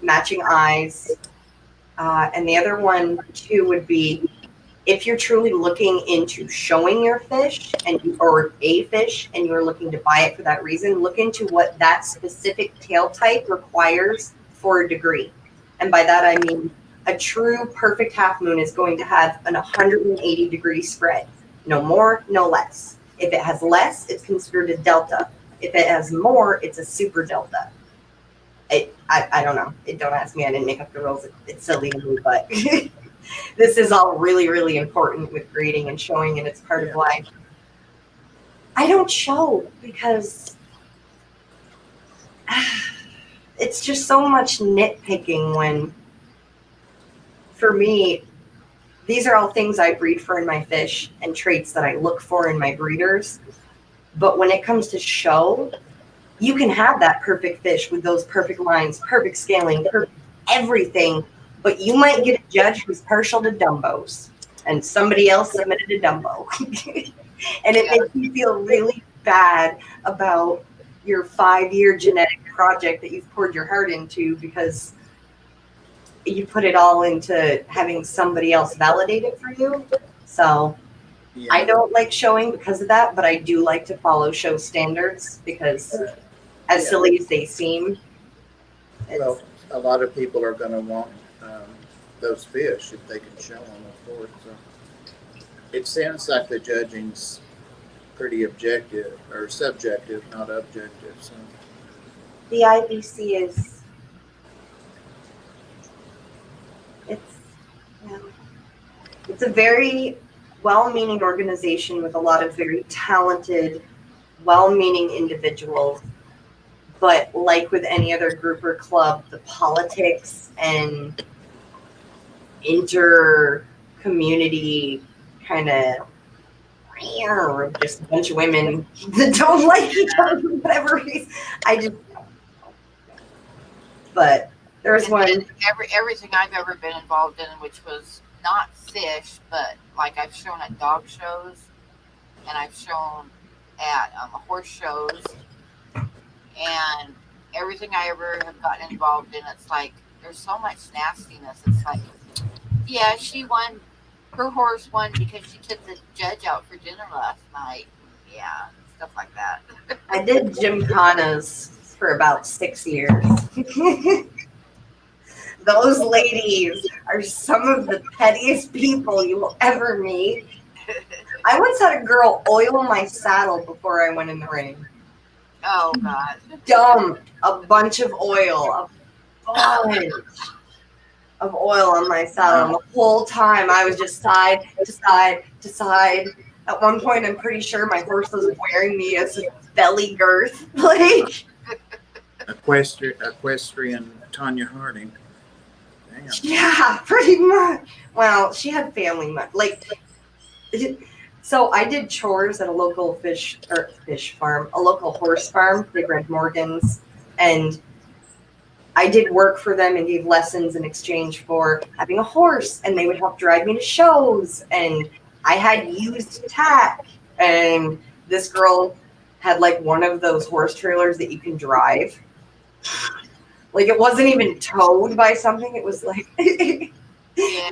matching eyes. And the other one too would be, if you're truly looking into showing your fish or a fish and you're looking to buy it for that reason, look into what that specific tail type requires for a degree. And by that, I mean a true perfect half moon is going to have an 180-degree spread. No more, no less. If it has less, it's considered a delta. If it has more, it's a super delta. I don't know. Don't ask me. I didn't make up the rules. It's silly to me, but this is all really, really important with breeding and showing, and it's part of why I don't show, because it's just so much nitpicking when, for me, these are all things I breed for in my fish and traits that I look for in my breeders. But when it comes to show, you can have that perfect fish with those perfect lines, perfect scaling, perfect everything, but you might get a judge who's partial to Dumbos, and somebody else submitted a Dumbo. And it makes you feel really bad about your 5-year genetic project that you've poured your heart into, because you put it all into having somebody else validate it for you. So Yeah. I don't like showing because of that, but I do like to follow show standards because, as Yeah. silly as they seem, Well, it's, a lot of people are going to want those fish if they can show them, of course. So it sounds like the judging's pretty objective or subjective, not objective. So the IBC is, it's, yeah, it's a very well-meaning organization with a lot of very talented, well-meaning individuals. But like with any other group or club, the politics and inter-community kind of just a bunch of women that don't like each other for whatever reason. But there's And one. then everything I've ever been involved in, which was not fish, but like I've shown at dog shows, and I've shown at horse shows, and everything I ever have gotten involved in, it's like there's so much nastiness. It's like, yeah, she won. Her horse won because she took the judge out for dinner last night. Yeah, stuff like that. I did gymkhanas for about 6 years. Those ladies are some of the pettiest people you will ever meet. I once had a girl oil my saddle before I went in the ring. Oh God. Dumped a bunch of oil, a bunch of oil on my saddle. And the whole time I was just side to side to side. At one point, I'm pretty sure my horse was wearing me as a belly girth. Like, equestrian Tanya Harding. Damn. yeah, pretty much. Well, she had family money. Like, so I did chores at a local fish farm, a local horse farm, Big Red Morgan's, and I did work for them and gave lessons in exchange for having a horse, and they would help drive me to shows, and I had used tack, and this girl had like one of those horse trailers that you can drive. Like, it wasn't even towed by something. It was like, Yeah.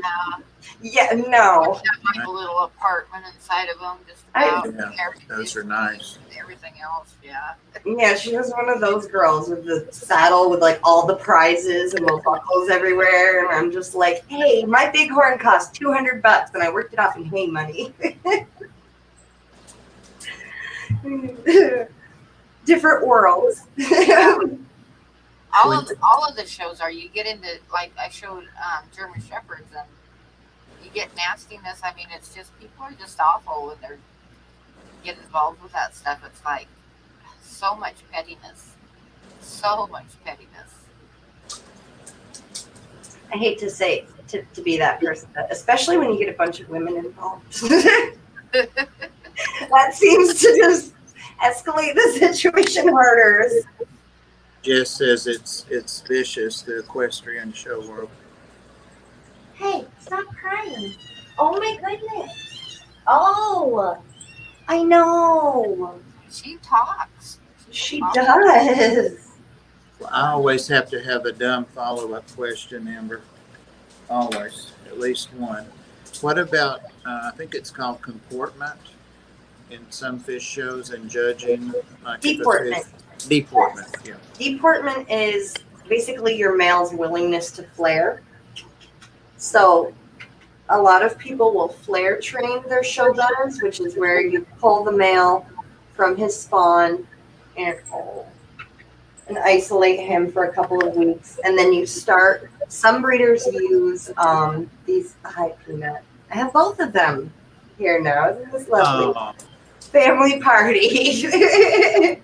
yeah, no. Have like a little apartment inside of them, just about. Yeah, those are nice. Everything else, yeah. Yeah, she was one of those girls with the saddle with like all the prizes and little buckles everywhere. And I'm just like, hey, my bighorn cost $200 and I worked it off in hay money. Different worlds. All of the shows are, you get into, like I showed German Shepherds, and you get nastiness. I mean, it's just, people are just awful when they're get involved with that stuff. It's like so much pettiness. So much pettiness. I hate to say to be that person, especially when you get a bunch of women involved. That seems to just escalate the situation harder. Jess says it's vicious, the equestrian show world. Hey, stop crying. Oh my goodness. Oh, I know. She talks. She does. Well, I always have to have a dumb follow-up question, Amber. Always, at least one. What about, I think it's called comportment in some fish shows and judging? Like Deportment. Deportment, yeah. Deportment is basically your male's willingness to flare. So a lot of people will flare train their show gunners, which is where you pull the male from his spawn and isolate him for a couple of weeks. And then you start, some breeders use these, hi Peanut. I have both of them here now. This is lovely. Family party.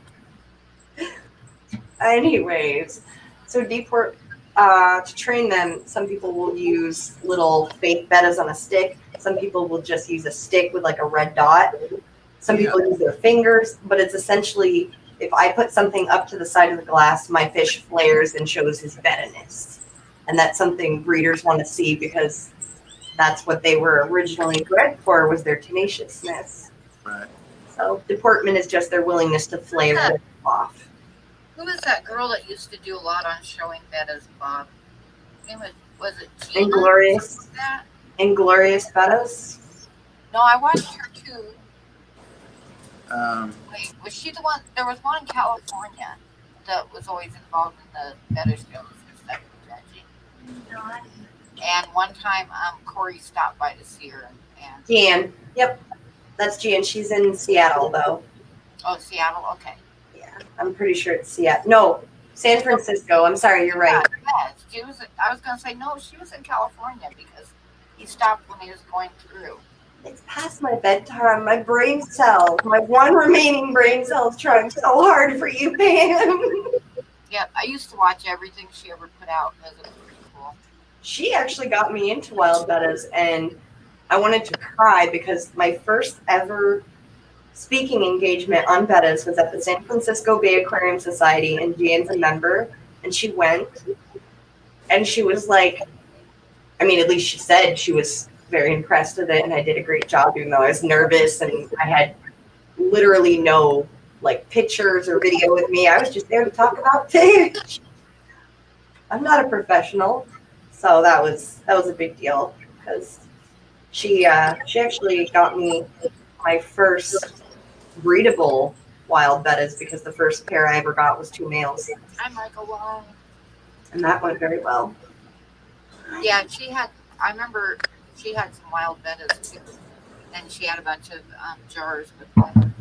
Anyways, so deport, to train them, some people will use little fake bettas on a stick. Some people will just use a stick with like a red dot. Some people use their fingers, but it's essentially, if I put something up to the side of the glass, my fish flares and shows his bettiness. And that's something breeders want to see because that's what they were originally bred for, was their tenaciousness. Right. So deportment is just their willingness to flare off. Who was that girl that used to do a lot on showing bettas, Bob? Her name was it Gina? Inglorious. That? Inglorious Bettas. No, I watched her too, Wait, was she the one? There was one in California that was always involved in the Bettas shows and stuff with Reggie. And one time, Corey stopped by to see her, and Jan. Yep. That's Jan. She's in Seattle, though. oh, Seattle, okay. Yeah. I'm pretty sure it's Seattle. No, San Francisco. I'm sorry. You're right. Yeah, she was. I was gonna say no. She was in California because he stopped when he was going through. It's past my bedtime. My brain cell, my one remaining brain cell is trying so hard for you, Pam. Yep, I used to watch everything she ever put out because it was pretty cool. She actually got me into wild bettas, and I wanted to cry because my first ever speaking engagement on bettas was at the San Francisco Bay Aquarium Society, and Jan's a member, and she went, and she was like, I mean, at least she said she was very impressed with it, and I did a great job, even though I was nervous and I had literally no like pictures or video with me. I was just there to talk about fish. I'm not a professional, so that was a big deal because she actually got me my first breedable wild bettas because the first pair I ever got was 2 males, I'm like, oh wow. and that went very well. Yeah, I remember she had some wild bettas too, and she had a bunch of jars with them.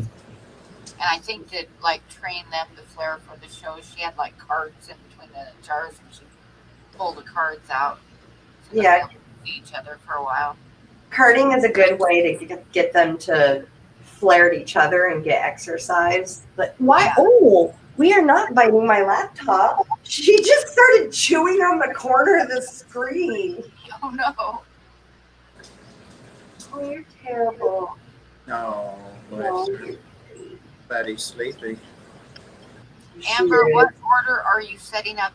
And I think to like train them to flare for the show, she had like cards in between the jars, and she pulled the cards out. So Yeah. they would see each other for a while. Karting is a good way to get them to flare at each other and get exercise. But why? Yeah. Oh, we are not biting my laptop. She just started chewing on the corner of the screen. Oh no. Oh, you're terrible. No, No, bless her. Buddy's sleepy. Amber, She what order are you setting up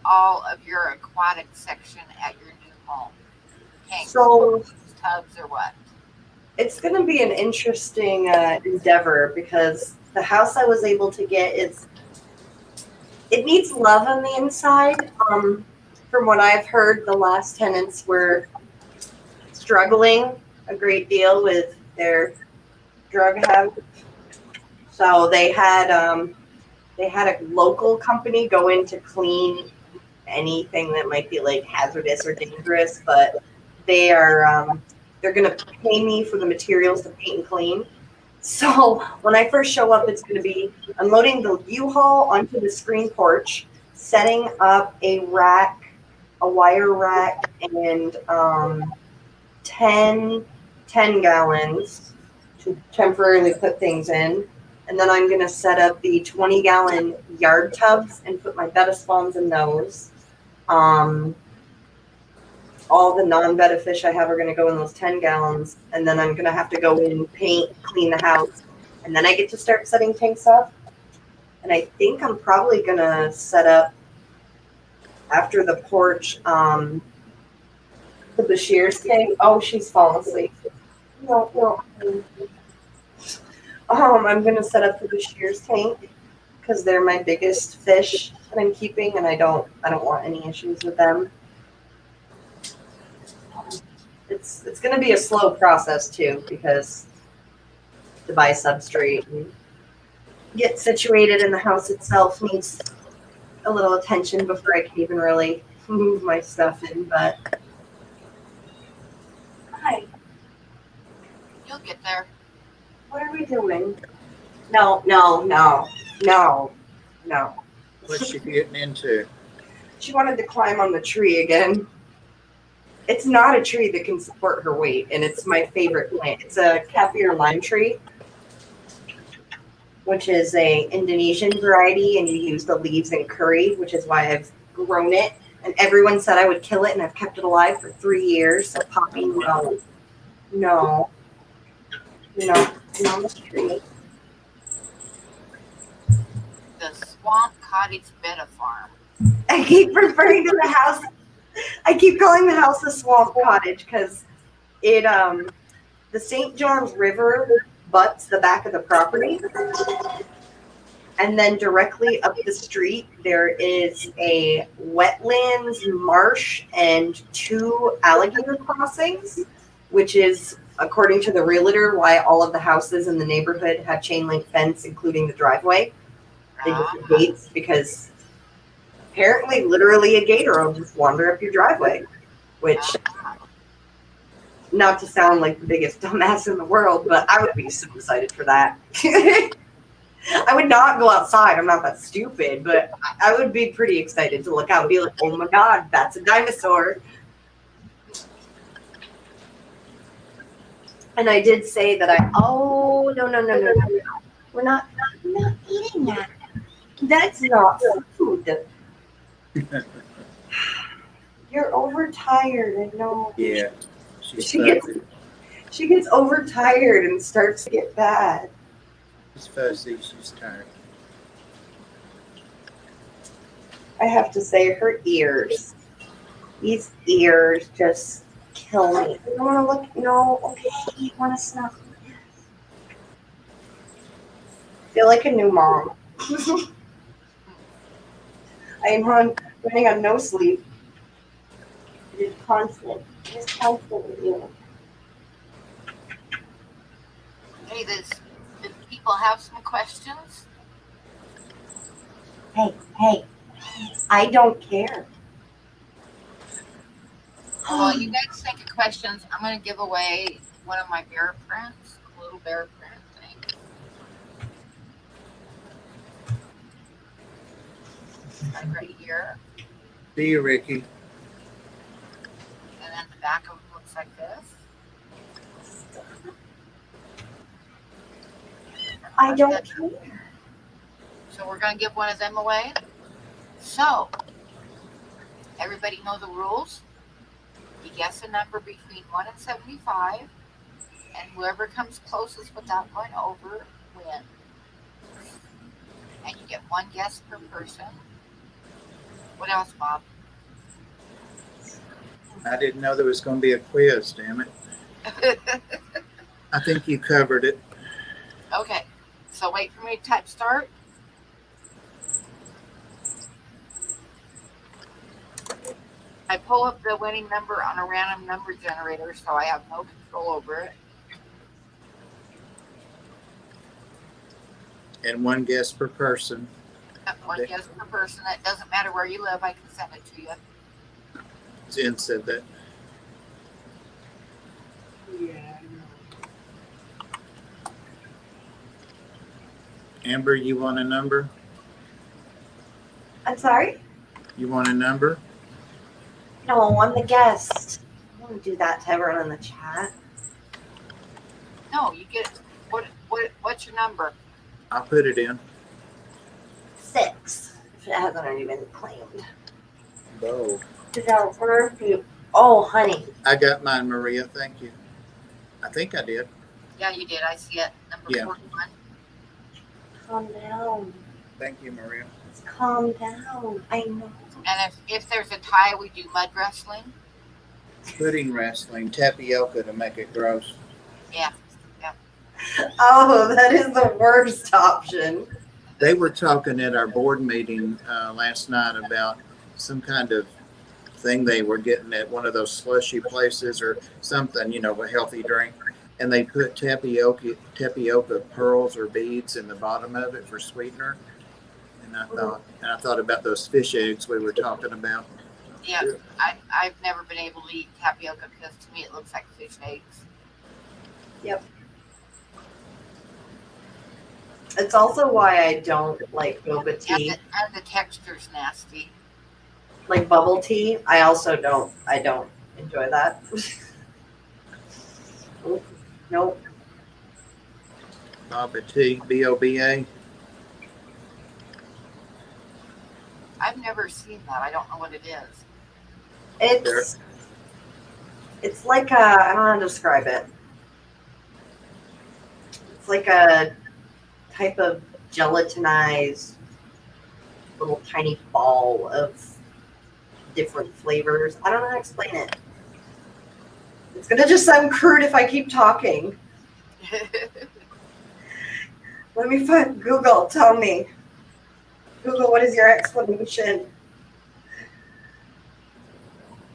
all of your aquatic section at your new home? Tanks, So tubs, or what? it's going to be an interesting endeavor because the house I was able to get it needs love on the inside. From what I've heard, the last tenants were struggling a great deal with their drug habit. So they had a local company go in to clean anything that might be like hazardous or dangerous, but they're gonna pay me for the materials to paint and clean. So when I first show up, it's gonna be unloading the U-Haul onto the screen porch, setting up a rack, a wire rack, and 10 gallons to temporarily put things in. And then I'm going to set up the 20-gallon yard tubs and put my betta spawns in those. All the non-betta fish I have are going to go in those 10 gallons. And then I'm going to have to go in, paint, clean the house. And then I get to start setting tanks up. And I think I'm probably going to set up, after the porch, the Bashir's tank. Oh, she's fallen asleep. No. I'm going to set up the Bashir's tank because they're my biggest fish that I'm keeping, and I don't want any issues with them. It's going to be a slow process too because to buy substrate and get situated in the house itself needs a little attention before I can even really move my stuff in. But hi, You'll get there. what are we doing? No. What's she getting into? She wanted to climb on the tree again. It's not a tree that can support her weight, and it's my favorite plant. It's a kaffir lime tree, which is a Indonesian variety, and you use the leaves in curry, which is why I've grown it. And everyone said I would kill it, and I've kept it alive for 3 years. So Poppy, no tree. The Swamp Cottage Betta Farm. I keep referring to the house. I keep calling the house the Swamp Cottage because the St. John's River butts the back of the property. And then directly up the street, there is a wetlands, marsh, and 2 alligator crossings, which is according to the realtor, why all of the houses in the neighborhood have chain link fence, including the driveway. They just have gates because apparently, literally, a gator will just wander up your driveway. Which, not to sound like the biggest dumbass in the world, but I would be so excited for that. I would not go outside. I'm not that stupid, but I would be pretty excited to look out and be like, oh my God, that's a dinosaur. And I did say that no. We're not eating that. That's not food. You're overtired. I know. Yeah. She gets overtired and starts to get bad. She's fuzzy. She's tired. I have to say, her ears. These ears just kill me. I don't want to look. No, okay. You want to snuff? Feel like a new mom. I am running on no sleep. It is constant. It is constantly you. Hey, do people have some questions? Hey, I don't care. Well, you guys think of questions. I'm going to give away one of my bear prints, a little bear print thing. Like right here. See you, Ricky. And then the back of it looks like this. I don't care. So we're going to give one of them away. So, everybody know the rules. You guess a number between 1 and 75, and whoever comes closest without going over wins. And you get one guess per person. What else, Bob? I didn't know there was going to be a quiz, damn it. I think you covered it. Okay, so wait for me to type start. I pull up the winning number on a random number generator, so I have no control over it. And one guess per person. One guess per person. It doesn't matter where you live. I can send it to you. Jen said that. Yeah. Amber, you want a number? I'm sorry? You want a number? No, I'm the guest. I don't do that to everyone in the chat. No, you get what's your number? I'll put it in. 6. If it hasn't already been claimed. Bold. Oh, honey. I got mine, Maria. Thank you. I think I did. Yeah, you did. I see it. Number Yeah. 41. Calm down. Thank you, Maria. Just calm down. I know. And if there's a tie, we do mud wrestling. Pudding wrestling, tapioca to make it gross. Yeah. Oh, that is the worst option. They were talking at our board meeting last night about some kind of thing they were getting at one of those slushy places or something, you know, a healthy drink. And they put tapioca pearls or beads in the bottom of it for sweetener. And I thought about those fish eggs we were talking about. Yeah. I've never been able to eat tapioca because to me it looks like fish eggs. Yep. It's also why I don't like boba tea. And the texture's nasty. Like bubble tea, I don't enjoy that. Nope. Boba tea, B-O-B-A. I've never seen that. I don't know what it is. It's like I don't know how to describe it. It's like a type of gelatinized little tiny ball of different flavors. I don't know how to explain it. It's gonna just sound crude if I keep talking. Let me find Google. Tell me. Google, what is your explanation?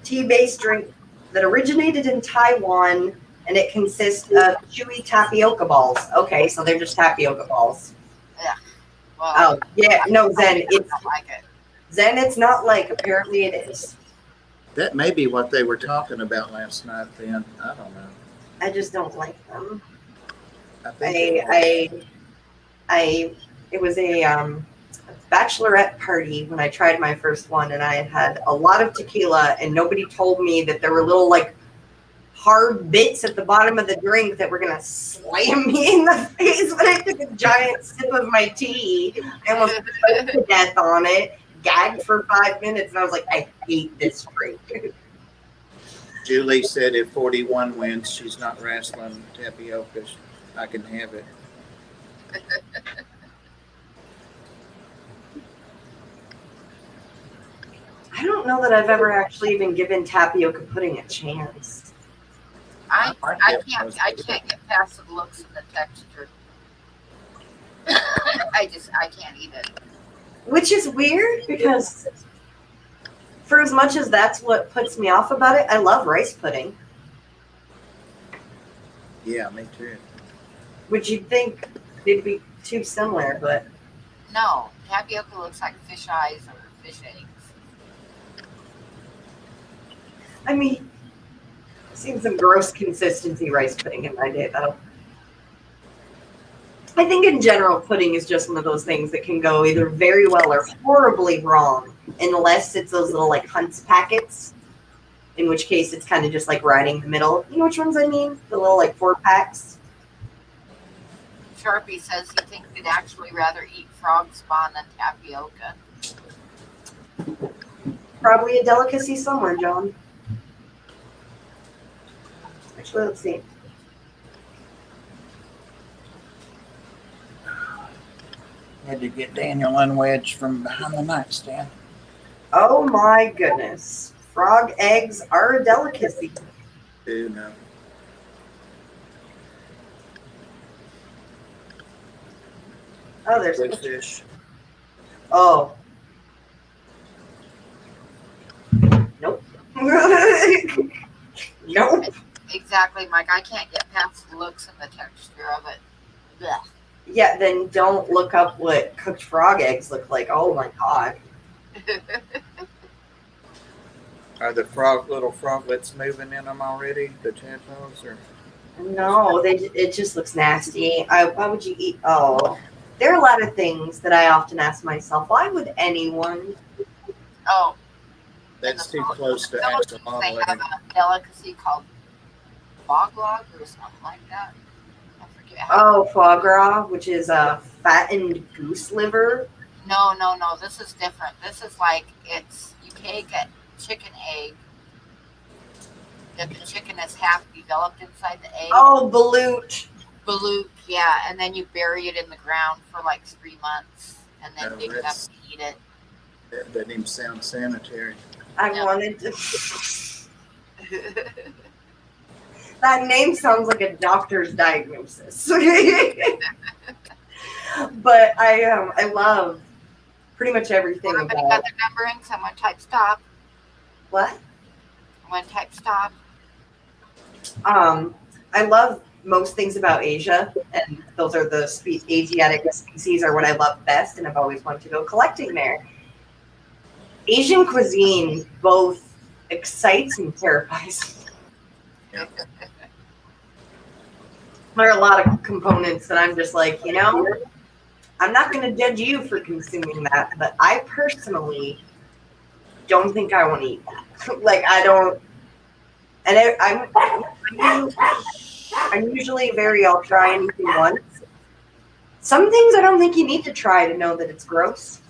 Tea-based drink that originated in Taiwan and it consists of chewy tapioca balls. Okay, so they're just tapioca balls. Yeah. Well, Oh, yeah. No, Zen. I It's don't like it. Zen. It's not like. Apparently, it is. That may be what they were talking about last night. Then I don't know. I just don't like them. I think it was. It was a bachelorette party when I tried my first one, and I had a lot of tequila, and nobody told me that there were little like hard bits at the bottom of the drink that were gonna slam me in the face when I took a giant sip of my tea. I almost choked to death on it, gagged for 5 minutes, and I was like, I hate this drink. Julie said if 41 wins, she's not wrestling tapioca. I can have it. I don't know that I've ever actually even given tapioca pudding a chance. I can't get past the looks and the texture. I can't eat it. Which is weird because for as much as that's what puts me off about it, I love rice pudding. Yeah, me too. Which you'd think they'd be too similar, but No, tapioca looks like fish eyes or fish eggs. I mean, I've seen some gross consistency rice pudding in my day, though. I think in general, pudding is just one of those things that can go either very well or horribly wrong, unless it's those little like Hunt's packets, in which case it's kind of just like riding the middle. You know which ones I mean? The little like 4-packs. Sharpie says he thinks he'd actually rather eat frog spawn than tapioca. Probably a delicacy somewhere, John. Actually, let's see. Had to get Daniel unwedged from behind the nightstand. Oh my goodness. Frog eggs are a delicacy. Who knows? Oh, there's Good fish. Oh. Nope. Nope. Exactly, Mike. I can't get past the looks and the texture of it. Blech. Yeah, then don't look up what cooked frog eggs look like. Oh my god. Are the little froglets moving in them already? The tadpoles, or No, it just looks nasty. Why would you eat? Oh, there are a lot of things that I often ask myself. Why would anyone? Oh, that's too close to they axolotl. have a delicacy called boglog or something like that. I forget. Oh, foie gras, which is a fattened goose liver. No. This is different. This is like you take a chicken egg that the chicken is half developed inside the egg. Oh, balut. Balut, yeah, and then you bury it in the ground for like 3 months, and then dig it up that's- and eat it. That doesn't even sound sanitary. I No. wanted to. That name sounds like a doctor's diagnosis. But I love pretty much everything Everybody about got their number in? Someone type stop. what? Someone type stop. I love most things about Asia, and those are the Asiatic species are what I love best, and I've always wanted to go collecting there. Asian cuisine both excites and terrifies me. There are a lot of components that I'm just like, I'm not going to judge you for consuming that, but I personally don't think I want to eat that. Like, I don't, and I'm usually I'll try anything once. Some things I don't think you need to try to know that it's gross.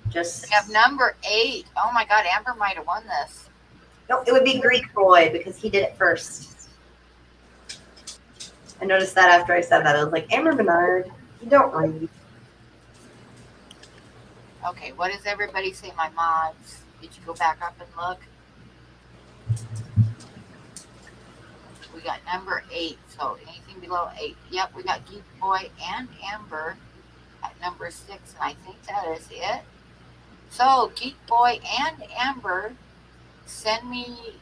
Just We have number 8. Oh my God, Amber might have won this. no, it would be Greek boy because he did it first. I noticed that after I said that. I was like, Amber Bernard, you don't read. Okay, what does everybody say, my mods? Did you go back up and look? We got number 8, so anything below 8. Yep, we got Geek Boy and Amber at number 6, and I think that is it. So, Geek Boy and Amber, send me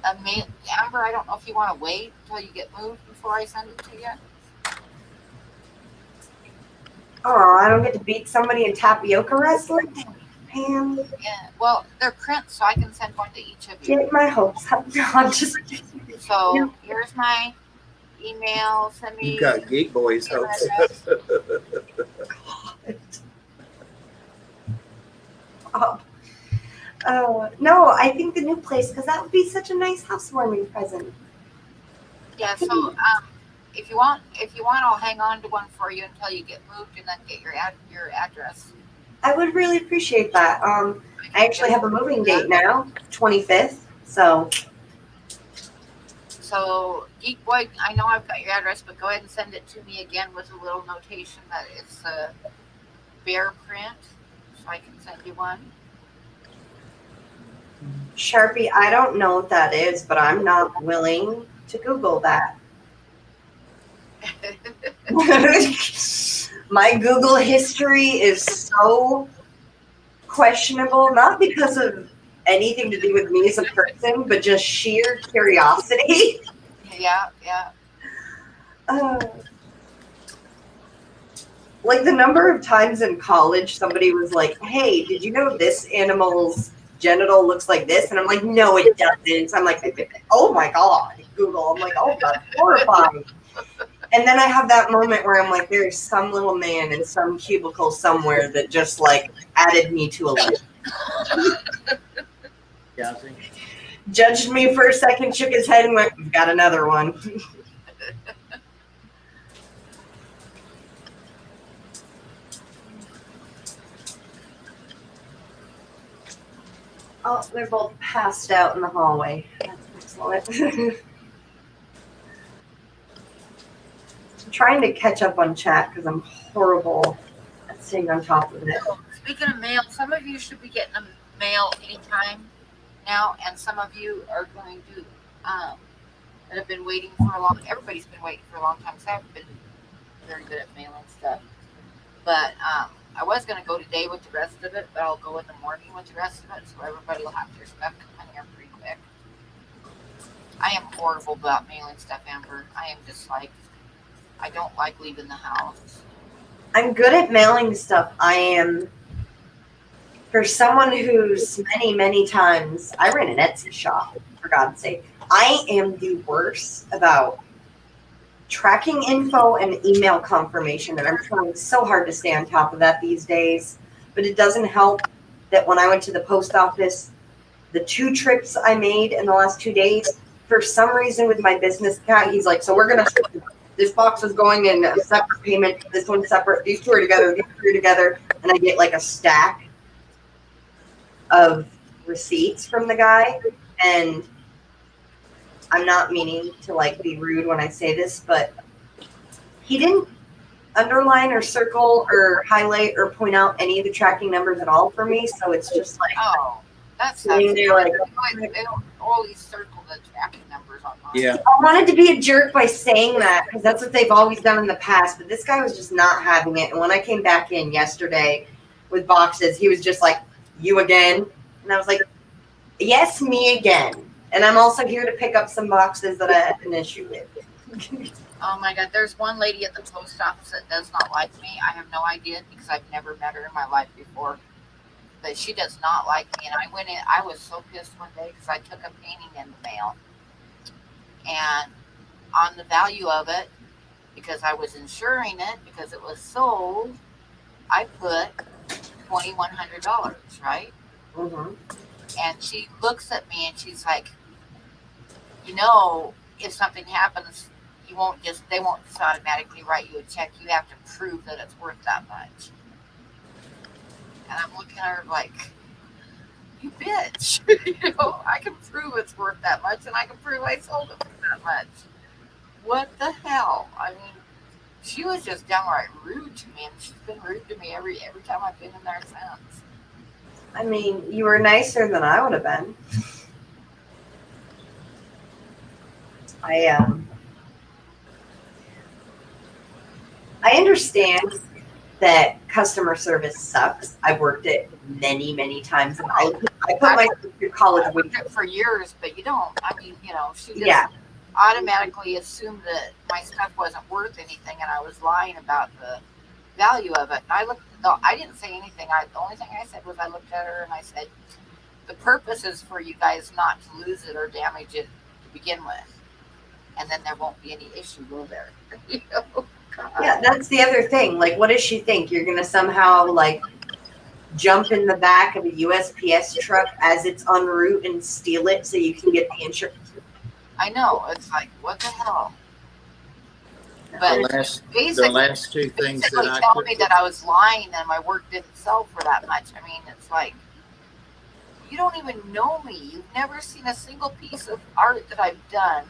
Amber, I don't know if you want to wait until you get moved before I send it to you. Oh, I don't get to beat somebody in tapioca wrestling? Man, Yeah. Well, they're prints, so I can send one to each of you. get my hopes up. No, I'm just So here's my email. Send me You've got Geek Boys your hopes. address. Oh, no, I think the new place, because that would be such a nice housewarming present. Yeah. So if you want, I'll hang on to one for you until you get moved, and then get your address. I would really appreciate that. I actually have a moving date now, 25th. So Geek Boy, I know I've got your address, but go ahead and send it to me again with a little notation that it's a bear print, so I can send you one. Sharpie, I don't know what that is, but I'm not willing to Google that. My Google history is so questionable, not because of anything to do with me as a person, but just sheer curiosity. Yeah. Like the number of times in college somebody was like, hey, did you know this animal's genital looks like this? And I'm like, no, it doesn't. So I'm like, oh my God, Google. I'm like, oh, that's horrifying. And then I have that moment where I'm like, there's some little man in some cubicle somewhere that just like added me to a list. Yeah, I see. Judged me for a second, shook his head, and went, we've got another one. Oh, they're both passed out in the hallway. That's excellent. I'm trying to catch up on chat because I'm horrible at staying on top of it. Speaking of mail, some of you should be getting a mail anytime now, and some of you are going to that have been waiting for a long. Everybody's been waiting for a long time. So I haven't been very good at mailing stuff, but I was going to go today with the rest of it, but I'll go in the morning with the rest of it, so everybody will have their stuff come in here pretty quick. I am horrible about mailing stuff, Amber. I am just like, I don't like leaving the house. I'm good at mailing stuff. I am, for someone who's many times, I ran an Etsy shop, for God's sake. I am the worst about tracking info and email confirmation, and I'm trying so hard to stay on top of that these days. But it doesn't help that when I went to the post office, the 2 trips I made in the last 2 days, for some reason with my business account, he's like, so we're going to, this box is going in a separate payment, this one's separate, these 2 are together, these 3 are together, and I get like a stack of receipts from the guy. And I'm not meaning to like be rude when I say this, but he didn't underline or circle or highlight or point out any of the tracking numbers at all for me. So it's just like, oh, that's sitting there like, they don't always circle the tracking numbers on mine. Yeah. I wanted to be a jerk by saying that because that's what they've always done in the past. But this guy was just not having it. And when I came back in yesterday with boxes, he was just like, you again? And I was like, yes, me again. And I'm also here to pick up some boxes that I had an issue with. Oh my God, there's one lady at the post office that does not like me. I have no idea because I've never met her in my life before. But she does not like me. And I went in, I was so pissed one day because I took a painting in the mail. And on the value of it, because I was insuring it, because it was sold, I put $2,100, right? Mm-hmm. And she looks at me and she's like, you know, if something happens, they won't just automatically write you a check. You have to prove that it's worth that much. And I'm looking at her like, you bitch. You know, I can prove it's worth that much, and I can prove I sold it for that much. What the hell? I mean, she was just downright rude to me, and she's been rude to me every time I've been in there since. I mean, you were nicer than I would have been. I understand that customer service sucks. I've worked it many times, and I put myself through college I've winter. worked for years, but you don't. I mean, you know, she just Yeah. automatically assumed that my stuff wasn't worth anything, and I was lying about the value of it. And I looked. No, I didn't say anything. The only thing I said was I looked at her and I said, "The purpose is for you guys not to lose it or damage it to begin with, and then there won't be any issue, will there?" You know? Yeah, that's the other thing. Like, what does she think? You're gonna somehow like jump in the back of a USPS truck as it's en route and steal it so you can get the insurance? I know. It's like, what the hell? The But the last two things that basically I tell put, me that I was lying and my work didn't sell for that much. I mean, it's like, you don't even know me. You've never seen a single piece of art that I've done,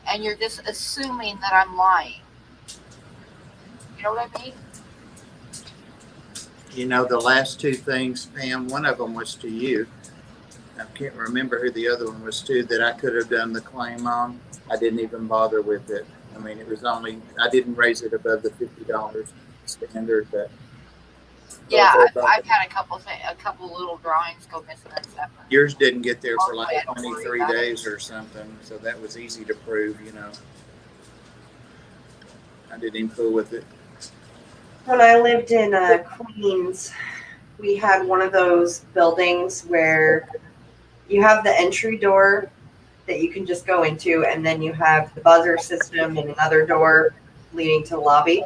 and you're just assuming that I'm lying. You know what I mean? you know, the last two things, Pam, one of them was to you. I can't remember who the other one was to that I could have done the claim on. I didn't even bother with it. I mean, it was only, I didn't raise it above the $50 standard, but Yeah, I've had a couple little drawings go missing and stuff. yours didn't get there for Mostly I like don't worry 23 about it. days or something, so that was easy to prove, you know. I didn't even fool with it. When I lived in Queens, we had one of those buildings where you have the entry door that you can just go into, and then you have the buzzer system and another door leading to the lobby.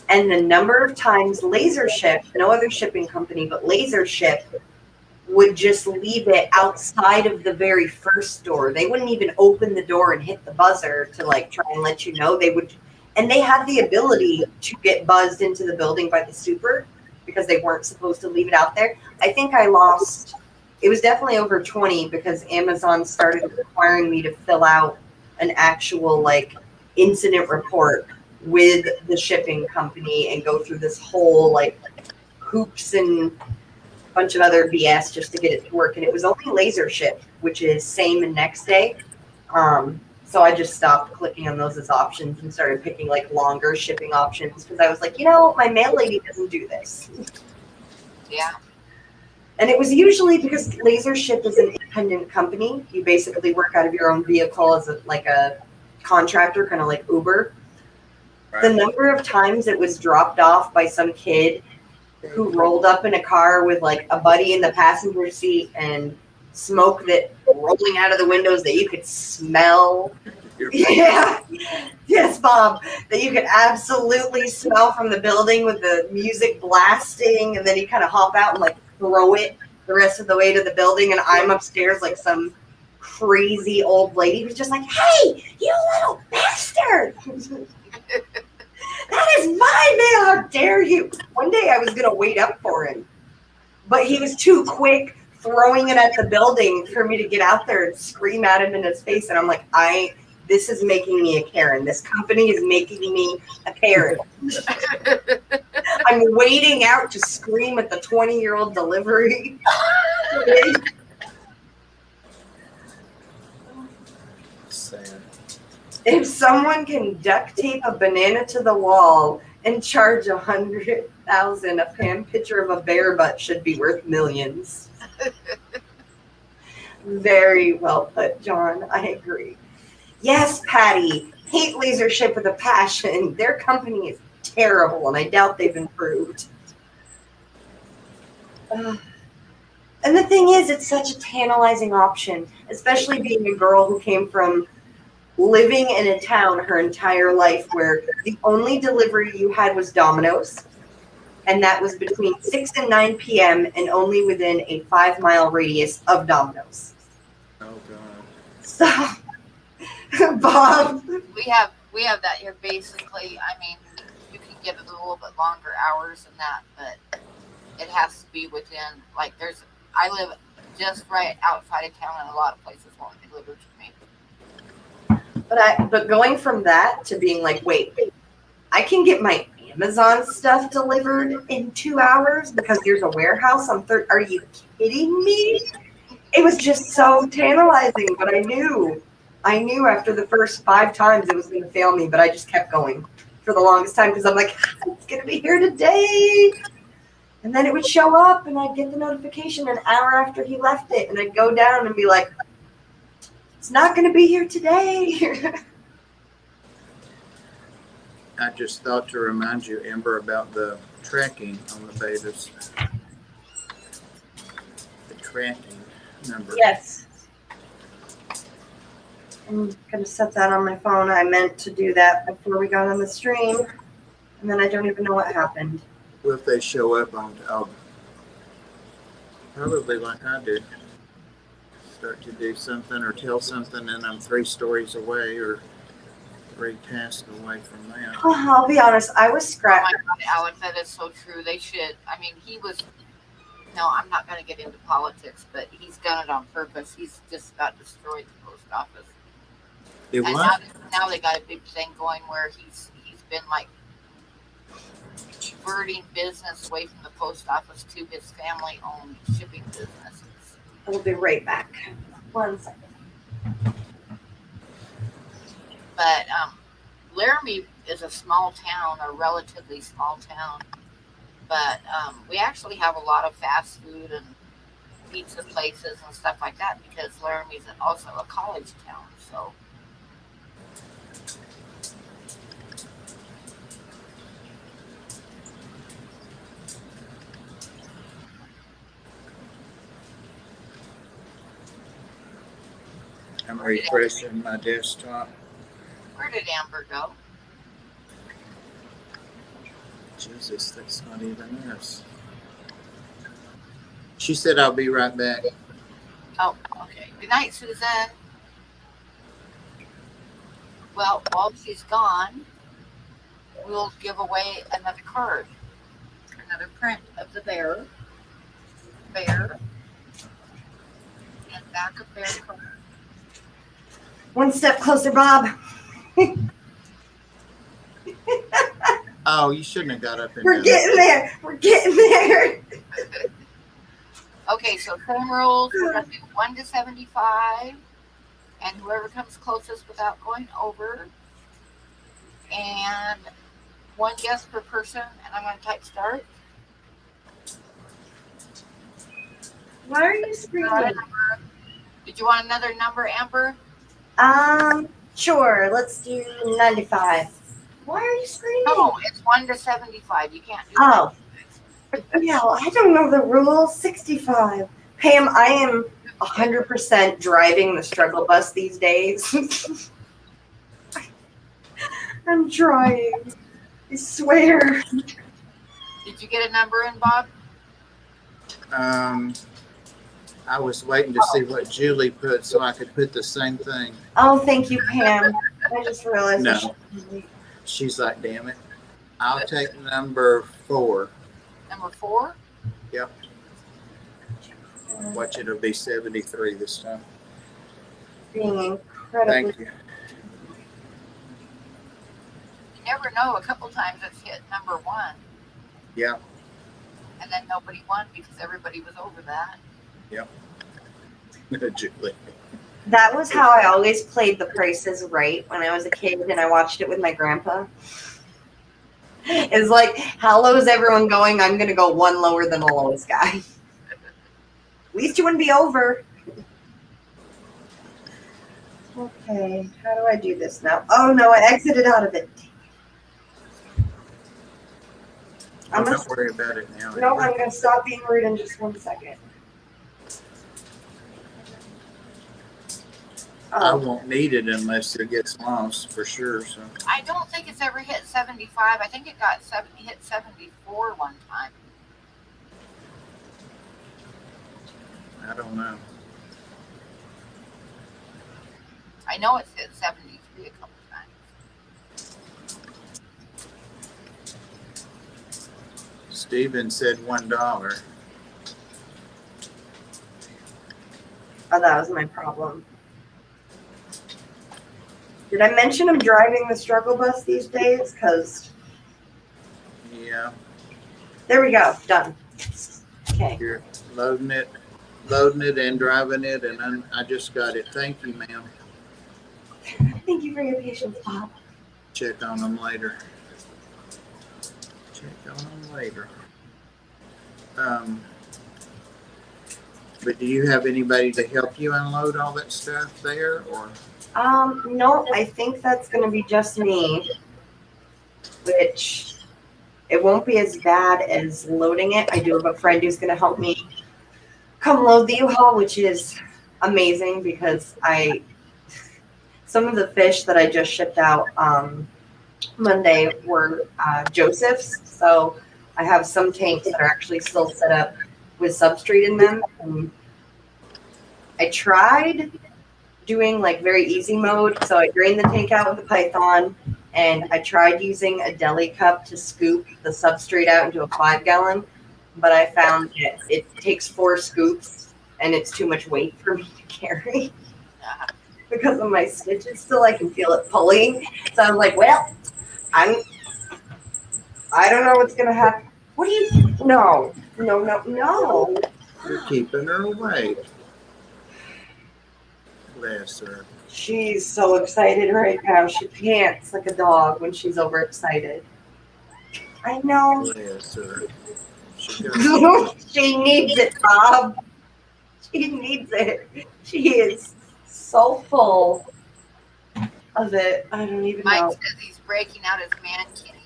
And the number of times LaserShip, no other shipping company, but LaserShip would just leave it outside of the very first door. They wouldn't even open the door and hit the buzzer to like try and let you know. They would, and they had the ability to get buzzed into the building by the super because they weren't supposed to leave it out there. I think I lost, it was definitely over 20 because Amazon started requiring me to fill out an actual like incident report with the shipping company and go through this whole like hoops and a bunch of other BS just to get it to work. And it was only LaserShip, which is same and next day. So I just stopped clicking on those as options and started picking like longer shipping options because I was like, you know, my mail lady doesn't do this. Yeah. And it was usually because LaserShip is an independent company. You basically work out of your own vehicle as like a contractor, kind of like Uber. Right. The number of times it was dropped off by some kid who rolled up in a car with like a buddy in the passenger seat and smoke that rolling out of the windows that you could smell. Yeah. Yes, Bob. That you could absolutely smell from the building with the music blasting, and then you kind of hop out and like throw it the rest of the way to the building, and I'm upstairs like some crazy old lady who's just like, "Hey, you little bastard! That is my mail! How dare you!" One day I was gonna wait up for him, but he was too quick throwing it at the building for me to get out there and scream at him in his face. And I'm like, this is making me a Karen. This company is making me a Karen. I'm waiting out to scream at the 20-year-old delivery. Sad. If someone can duct tape a banana to the wall and charge $100,000, a fan picture of a bear butt should be worth millions. Very well put, John. I agree. Yes, Patty. Hate LaserShip with a passion. Their company is terrible, and I doubt they've improved. And the thing is, it's such a tantalizing option, especially being a girl who came from living in a town her entire life where the only delivery you had was Domino's, and that was between 6 and 9 p.m. and only within a 5-mile radius of Domino's. Oh, God. So, Bob. We have that here basically. I mean, you can get it a little bit longer hours than that, but it has to be within like I live just right outside of town, and a lot of places won't deliver to me. But going from that to being like, wait, I can get my Amazon stuff delivered in 2 hours because there's a warehouse on third. Are you kidding me? It was just so tantalizing, but I knew after the first 5 times it was going to fail me, but I just kept going for the longest time because I'm like, it's going to be here today. And then it would show up, and I'd get the notification an hour after he left it, and I'd go down and be like, it's not going to be here today. I just thought to remind you, Amber, about the tracking on the Bettas. The tracking number. Yes. I'm going to set that on my phone. I meant to do that before we got on the stream, and then I don't even know what happened. Well, if they show up on, probably like I did, start to do something or tell something, and I'm 3 stories away or 3 tasks away from that. Oh, I'll be honest, I was Oh scratched. my God, Alex, that is so true. They should. I mean, he was. No, I'm not going to get into politics, but he's done it on purpose. He's just got destroyed the post office. It And was? now they got a big thing going where he's been like diverting business away from the post office to his family-owned shipping businesses. I will be right back. 1 second. But Laramie is a small town, a relatively small town. But we actually have a lot of fast food and pizza places and stuff like that because Laramie is also a college town. So. I'm refreshing my desktop. Where did Amber go? Jesus, that's not even us. She said I'll be right back. Oh, okay. Good night, Susan. Well, while she's gone, we'll give away another card. Another print of the bear. Bear. And back of bear card. 1 step closer, Bob. Oh, you shouldn't have got up and We're done getting there. We're getting there. Okay, so same rules. We're going to do 1 to 75. And whoever comes closest without going over. And 1 guess per person. And I'm going to type start. Why are you screaming? Did you want another number, Amber? Sure. Let's do 95. Why are you screaming? No, it's 1 to 75. You can't do Oh. Yeah, well, I don't know the rules. 65. Pam, I am 100% driving the struggle bus these days. I'm trying. I swear. Did you get a number in, Bob? I was waiting to see what Julie put so I could put the same thing. Oh, thank you, Pam. I just realized. No. She's like, damn it. I'll take number 4. Number 4? Yep. Watch, it'll be 73 this time. Being incredibly. Thank you. You never know. A couple times it's hit number 1. Yeah. And then nobody won because everybody was over that. Yep. Julie. That was how I always played The Price is Right when I was a kid and I watched it with my grandpa. It's like, how low is everyone going? I'm going to go 1 lower than the lowest guy. At least you wouldn't be over. Okay, how do I do this now? Oh, no, I exited out of it. Don't worry about it now. No, I'm going to stop being rude in just 1 second. I won't need it unless it gets lost for sure. So I don't think it's ever hit 75. I think it got hit 74 one time. I don't know. I know it's hit 73 a couple times. Steven said $1. Oh, that was my problem. Did I mention I'm driving the struggle bus these days? Because Yeah. there we go. Done. Okay. You're loading it and driving it, and I just got it. Thank you, ma'am. Thank you for your patience, Bob. Check on them later. Check on them later. But do you have anybody to help you unload all that stuff there, or? No, I think that's going to be just me, which it won't be as bad as loading it. I do have a friend who's going to help me come load the U-Haul, which is amazing because some of the fish that I just shipped out Monday were Joseph's. So I have some tanks that are actually still set up with substrate in them. And I tried doing like very easy mode. So I drained the tank out with the Python, and I tried using a deli cup to scoop the substrate out into a 5-gallon. But I found that it takes 4 scoops and it's too much weight for me to carry. Because of my stitches still, I can feel it pulling. So I'm like, well, I don't know what's gonna happen. What do you? No. You're keeping her away. Bless her. She's so excited right now. She pants like a dog when she's overexcited. I know. Bless her. She needs it, Bob. She needs it. She is so full of it. I don't even Mike know. says he's breaking out his man kitty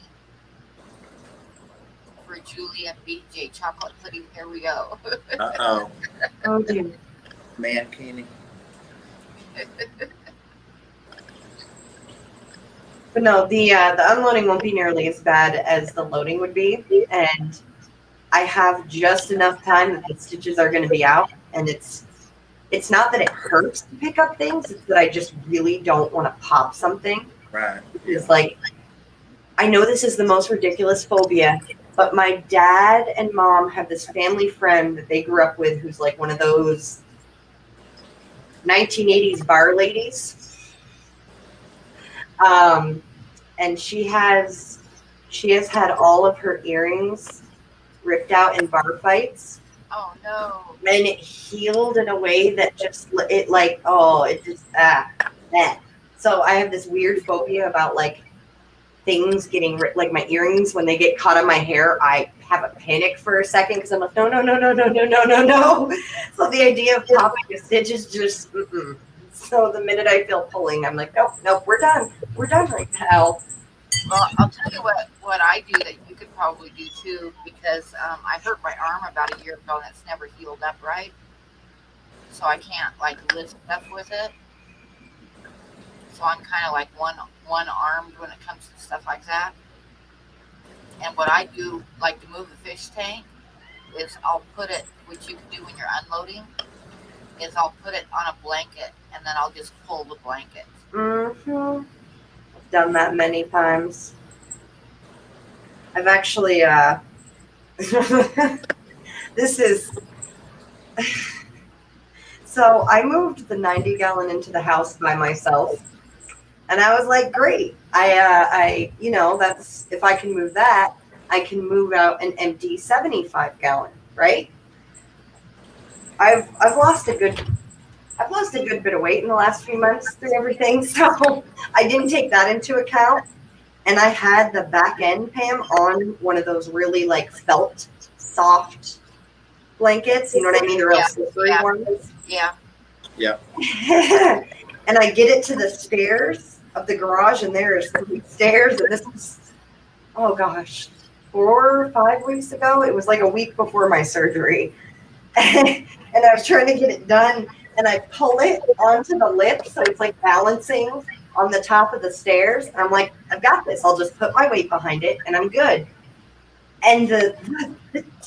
for Julie and BJ chocolate pudding. Here we go. Uh-oh. Oh, dear. Man, Kenny. But no, the unloading won't be nearly as bad as the loading would be, and I have just enough time that the stitches are going to be out, and it's not that it hurts to pick up things; it's that I just really don't want to pop something. Right. It's like, I know this is the most ridiculous phobia, but my dad and mom have this family friend that they grew up with who's like one of those 1980s bar ladies. And she has had all of her earrings ripped out in bar fights. Oh no. And it healed in a way that just, So I have this weird phobia about like things getting like my earrings, when they get caught on my hair, I have a panic for a second because I'm like, no. So the idea of popping a stitch is just, So the minute I feel pulling, I'm like, nope, we're done. We're done right now. Well, I'll tell you what I do that you could probably do too, because I hurt my arm about a year ago and it's never healed up right. So I can't like lift stuff with it. So I'm kind of like one armed when it comes to stuff like that. And what I do, like to move the fish tank, is I'll put it, which you can do when you're unloading, is I'll put it on a blanket and then I'll just pull the blanket. Mm-hmm. I've done that many times. I've actually, this is, so I moved the 90-gallon into the house by myself. And I was like, great. That's, if I can move that, I can move out an empty 75-gallon, right? I've lost a good bit of weight in the last few months through everything, so I didn't take that into account. And I had the back end, Pam, on one of those really like felt soft blankets. You know what I mean? The real slippery ones. Yeah. Yeah. And I get it to the stairs of the garage, and there's 3 stairs, and this was, oh gosh, 4 or 5 weeks ago. It was like a week before my surgery. And I was trying to get it done, and I pull it onto the lip, so it's like balancing on the top of the stairs. And I'm like, I've got this. I'll just put my weight behind it, and I'm good. And the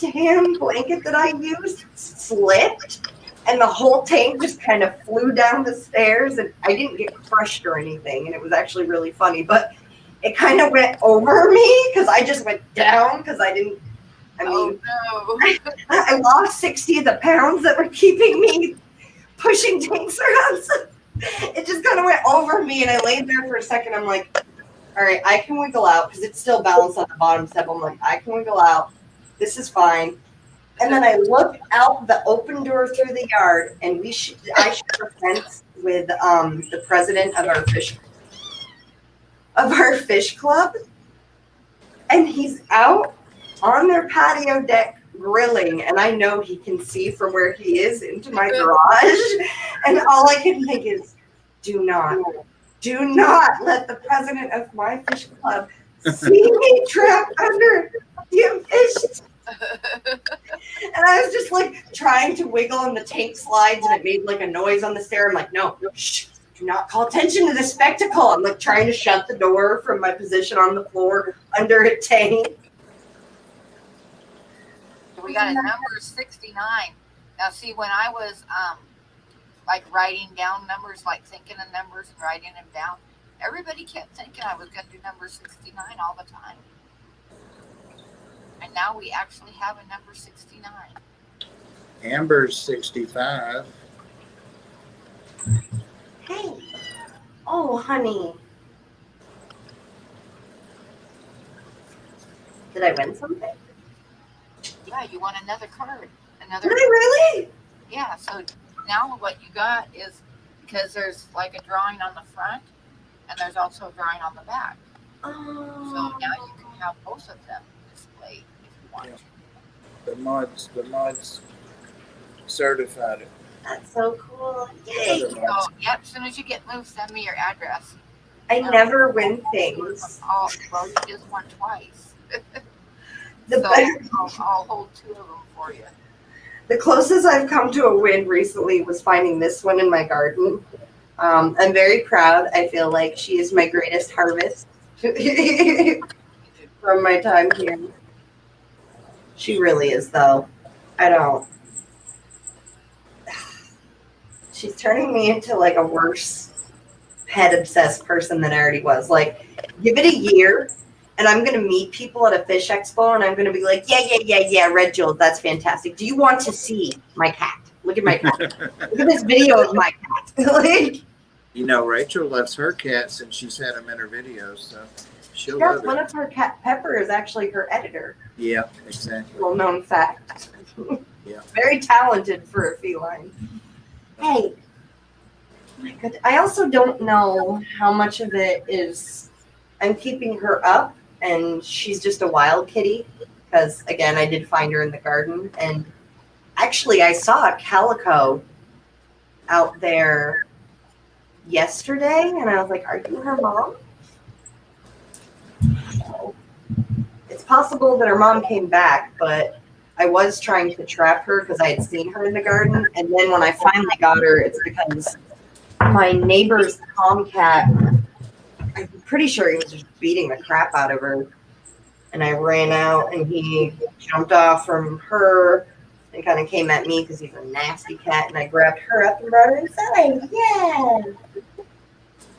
damn blanket that I used slipped, and the whole tank just kind of flew down the stairs, and I didn't get crushed or anything, and it was actually really funny. But it kind of went over me because I just went down because I didn't. No. I lost 60 of the pounds that were keeping me pushing tanks around. So it just kind of went over me, and I laid there for a second. I'm like, all right, I can wiggle out because it's still balanced on the bottom step. I'm like, I can wiggle out. This is fine. And then I look out the open door through the yard, and I share a fence with the president of our fish club, and he's out on their patio deck grilling, and I know he can see from where he is into my garage. And all I can think is, do not let the president of my fish club see me trapped under the fish. And I was just like trying to wiggle and the tank slides and it made like a noise on the stair. I'm like, no, shh, do not call attention to the spectacle. I'm like trying to shut the door from my position on the floor under a tank. We got a number 69. Now see, when I was like writing down numbers, like thinking of numbers and writing them down, everybody kept thinking I was going to do number 69 all the time. And now we actually have a number 69. Amber's 65. Hey. Oh, honey. Did I win something? Yeah, you want another card. Did I really? Yeah, so now what you got is, because there's like a drawing on the front and there's also a drawing on the back. Oh. So now you can have both of them displayed if you want to. The mods certified it. That's so cool. Yay. So, yep, as soon as you get moved, send me your address. I never win things. Oh, well, you just won twice. The So best- I'll hold 2 of them for you. The closest I've come to a win recently was finding this one in my garden. I'm very proud. I feel like she is my greatest harvest from my time here. She really is, though. I don't. She's turning me into like a worse pet obsessed person than I already was. Like, give it a year. And I'm going to meet people at a fish expo and I'm going to be like, yeah, Red Gills, that's fantastic. Do you want to see my cat? Look at my cat. Look at this video of my cat. Like, You know, Rachel loves her cats and she's had them in her videos, so she'll yes, love one it. of her cat, Pepper, is actually her editor. Yeah, exactly. Well known fact. Yeah. Very talented for a feline. Hey. My God. I also don't know how much of it is I'm keeping her up and she's just a wild kitty because again I did find her in the garden and actually I saw a calico out there yesterday and I was like, are you her mom? So, it's possible that her mom came back, but I was trying to trap her because I had seen her in the garden, and then when I finally got her, it's because my neighbor's tomcat, I'm pretty sure he was just beating the crap out of her. And I ran out and he jumped off from her and kind of came at me because he's a nasty cat. And I grabbed her up and brought her inside. Yeah.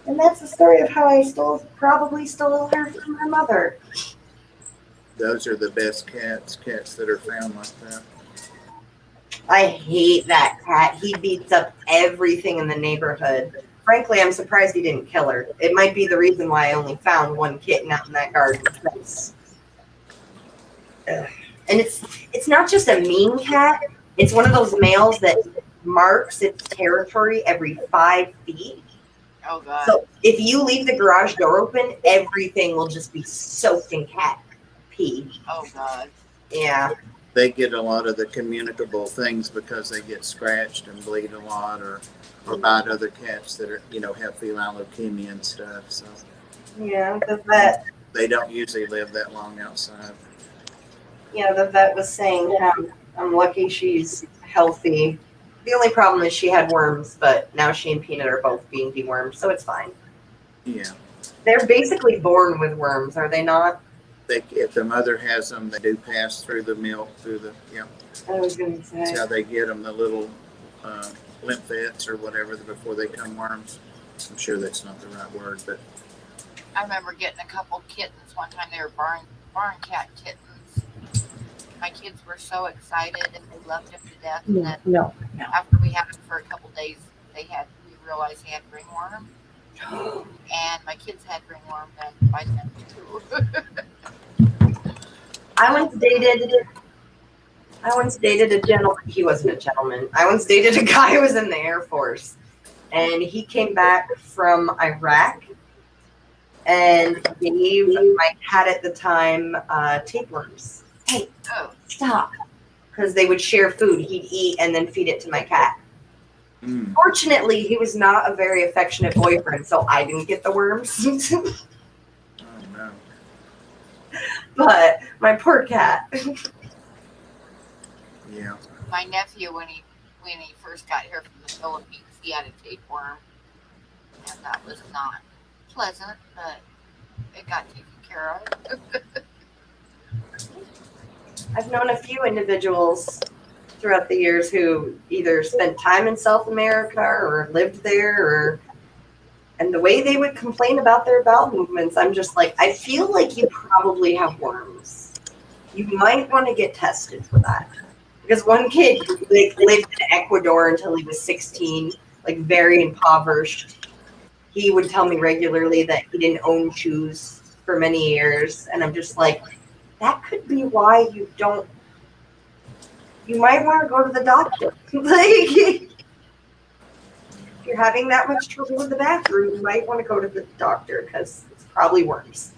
And that's the story of how I probably stole her from her mother. Those are the best cats that are found like that. I hate that cat. He beats up everything in the neighborhood. Frankly, I'm surprised he didn't kill her. It might be the reason why I only found one kitten out in that garden. And it's not just a mean cat. It's one of those males that marks its territory every 5 feet. Oh, God. So if you leave the garage door open, everything will just be soaked in cat pee. Oh, God. Yeah. They get a lot of the communicable things because they get scratched and bleed a lot or bite other cats that are, have feline leukemia and stuff. So Yeah, the vet. They don't usually live that long outside. Yeah, the vet was saying I'm lucky she's healthy. The only problem is she had worms, but now she and Peanut are both being dewormed, so it's fine. Yeah. They're basically born with worms, are they not? If the mother has them, they do pass through the milk, I was going to say. That's how they get them, the little lymphets or whatever before they come worms. I'm sure that's not the right word, but I remember getting a couple kittens one time. They were barn cat kittens. My kids were so excited and they loved them to death. And then No. after we had them for a couple days, we realized they had ringworm. And my kids had ringworm then by then too. I once dated a gentleman. He wasn't a gentleman. I once dated a guy who was in the Air Force, and he came back from Iraq and gave my cat at the time tapeworms. Hey, Oh, stop! because they would share food. He'd eat and then feed it to my cat. Mm. Fortunately, he was not a very affectionate boyfriend, so I didn't get the worms. Oh no. But my poor cat. Yeah. My nephew, when he first got here from the Philippines, he had a tapeworm, and that was not pleasant, but it got taken care of. I've known a few individuals throughout the years who either spent time in South America or lived there, and the way they would complain about their bowel movements, I'm just like, I feel like you probably have worms. You might want to get tested for that. Because one kid like lived in Ecuador until he was 16, like very impoverished. He would tell me regularly that he didn't own shoes for many years, and I'm just like, that could be why you don't. You might want to go to the doctor. Like, if you're having that much trouble in the bathroom, you might want to go to the doctor because it's probably worms.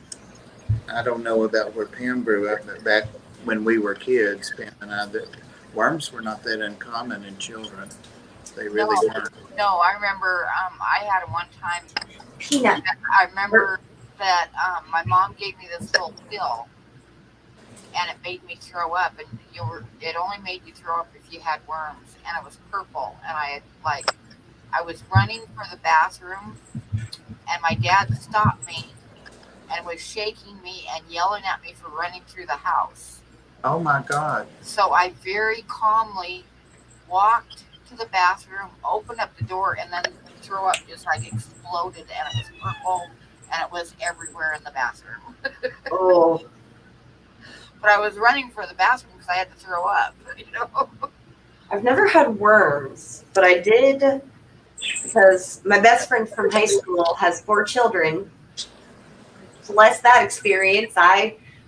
I don't know about where Pam grew up, but back when we were kids, Pam and I, the worms were not that uncommon in children. They really weren't. No, I remember I had one time. Peanut. I remember that my mom gave me this little pill, and it made me throw up. And it only made you throw up if you had worms, and it was purple. And I was running for the bathroom, and my dad stopped me and was shaking me and yelling at me for running through the house. Oh my God. So I very calmly walked to the bathroom, opened up the door, and then the throw up just like exploded, and it was purple, and it was everywhere in the bathroom. Oh. But I was running for the bathroom because I had to throw up, I've never had worms, but I did because my best friend from high school has 4 children. Bless that experience.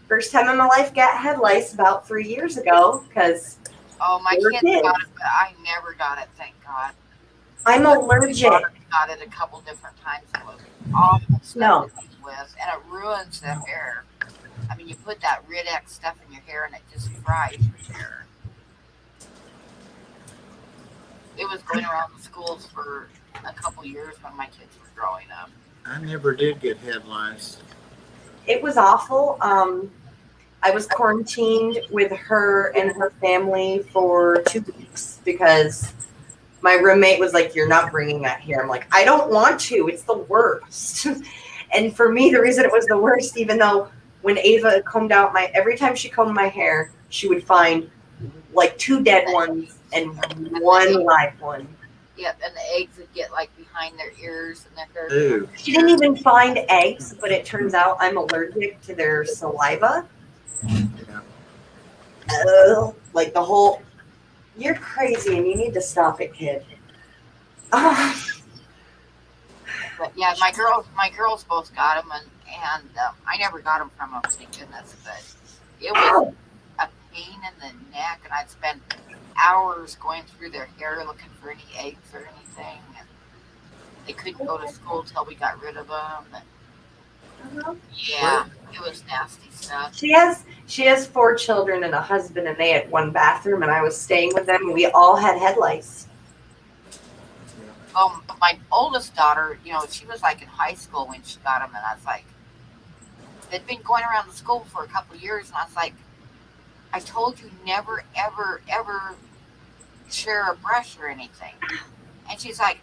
First time in my life got head lice about 3 years ago because Oh, my they were kids kids. got it, but I never got it, thank God. I'm allergic. My daughter got it a couple different times. It was awful stuff No. to deal with, and it ruins the hair. I mean, you put that Rid-X stuff in your hair, and it just fries your hair. It was going around the schools for a couple years when my kids were growing up. I never did get head lice. It was awful. I was quarantined with her and her family for 2 weeks because my roommate was like, "You're not bringing that here." I'm like, "I don't want to. It's the worst." And for me, the reason it was the worst, even though when Ava combed out every time she combed my hair, she would find like 2 dead ones and 1 live one. Yep, and the eggs would get like behind their ears and their hair. Ooh. She didn't even find eggs, but it turns out I'm allergic to their saliva. Yeah. Like the whole, you're crazy and you need to stop it, kid. But yeah, my girls both got them, and I never got them from them, thank goodness. But it was a pain in the neck, and I'd spend hours going through their hair looking for any eggs or anything. And they couldn't go to school till we got rid of them. And yeah, it was nasty stuff. She has 4 children and a husband, and they had 1 bathroom, and I was staying with them, and we all had head lice. My oldest daughter, she was like in high school when she got them, and I was like, they'd been going around the school for a couple of years, and I was like, I told you never, ever, ever share a brush or anything. And she's like,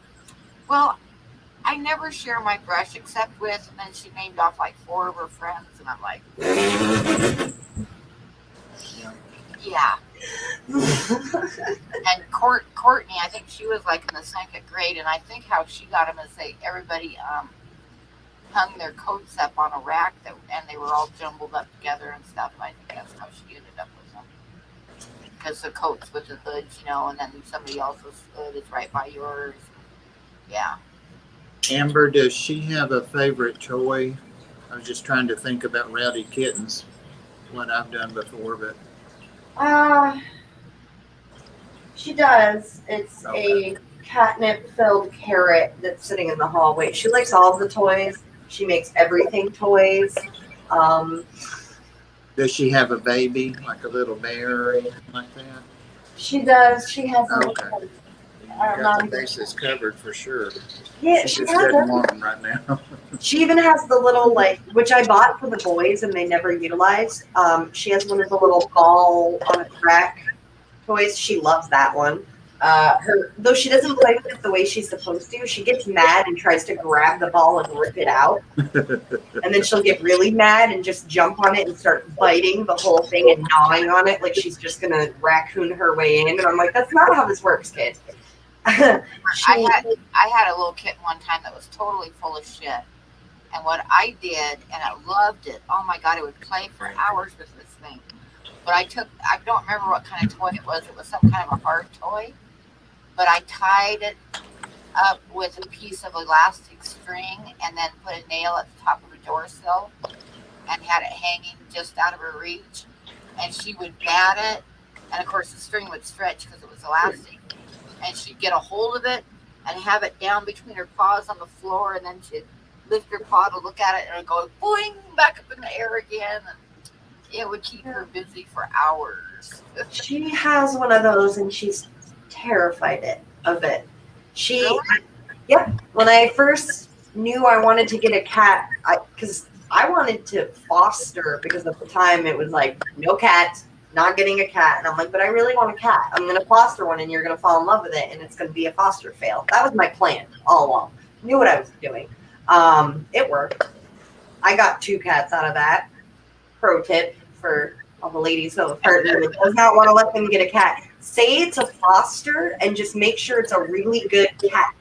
well, I never share my brush except with, and then she named off like 4 of her friends, and I'm like, yeah. And Courtney, I think she was like in the 2nd grade, and I think how she got them is everybody hung their coats up on a rack and they were all jumbled up together and stuff. And I think that's how she ended up with them. Because the coats with the hoods, and then somebody else's hood is right by yours. Yeah. Amber, does she have a favorite toy? I was just trying to think about rowdy kittens, what I've done before, but She does. It's Okay. a catnip-filled carrot that's sitting in the hallway. She likes all of the toys. She makes everything toys. does she have a baby, like a little bear or anything like that? She does. She has a Okay. Got the bases covered for sure. Yeah, She she just has doesn't it. want them right now. She even has the little which I bought for the boys and they never utilized. She has one of the little ball on a track toys. She loves that one. Though she doesn't play with it the way she's supposed to, she gets mad and tries to grab the ball and rip it out. And then she'll get really mad and just jump on it and start biting the whole thing and gnawing on it like she's just gonna raccoon her way in. And I'm like, that's not how this works, kid. I had a little kitten one time that was totally full of shit. And what I did, and I loved it. Oh my God, it would play for hours with this thing. But I don't remember what kind of toy it was. It was some kind of a hard toy. But I tied it up with a piece of elastic string and then put a nail at the top of a door sill and had it hanging just out of her reach. And she would bat it. And of course, the string would stretch because it was elastic. And she'd get a hold of it and have it down between her paws on the floor. And then she'd lift her paw to look at it and it would go boing back up in the air again. And it would keep her busy for hours. She has one of those and she's terrified of it. Yep. When I first knew I wanted to get a cat, because I wanted to foster, because at the time it was like, no cat, not getting a cat. And I'm like, but I really want a cat. I'm going to foster one and you're going to fall in love with it and it's going to be a foster fail. That was my plan all along. Knew what I was doing. It worked. I got 2 cats out of that. Pro tip for all the ladies who have a partner that does not want to let them get a cat. Say it's a foster and just make sure it's a really good cat.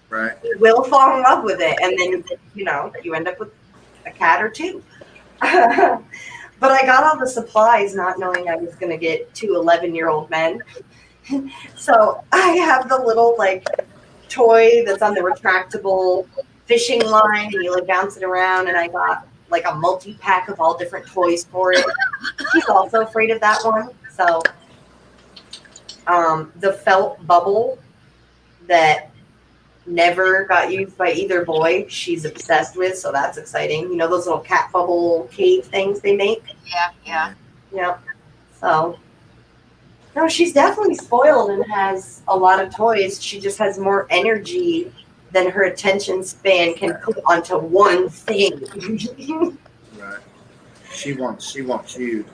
Right. You will fall in love with it. And then, you end up with a cat or 2. But I got all the supplies not knowing I was going to get 2 11-year-old men. So I have the little toy that's on the retractable fishing line and you bounce it around, and I got a multi-pack of all different toys for it. He's also afraid of that one. So the felt bubble that never got used by either boy, she's obsessed with, so that's exciting. You know those little cat bubble cave things they make? Yeah. So no, she's definitely spoiled and has a lot of toys. She just has more energy than her attention span can put onto one thing. Right. She wants you.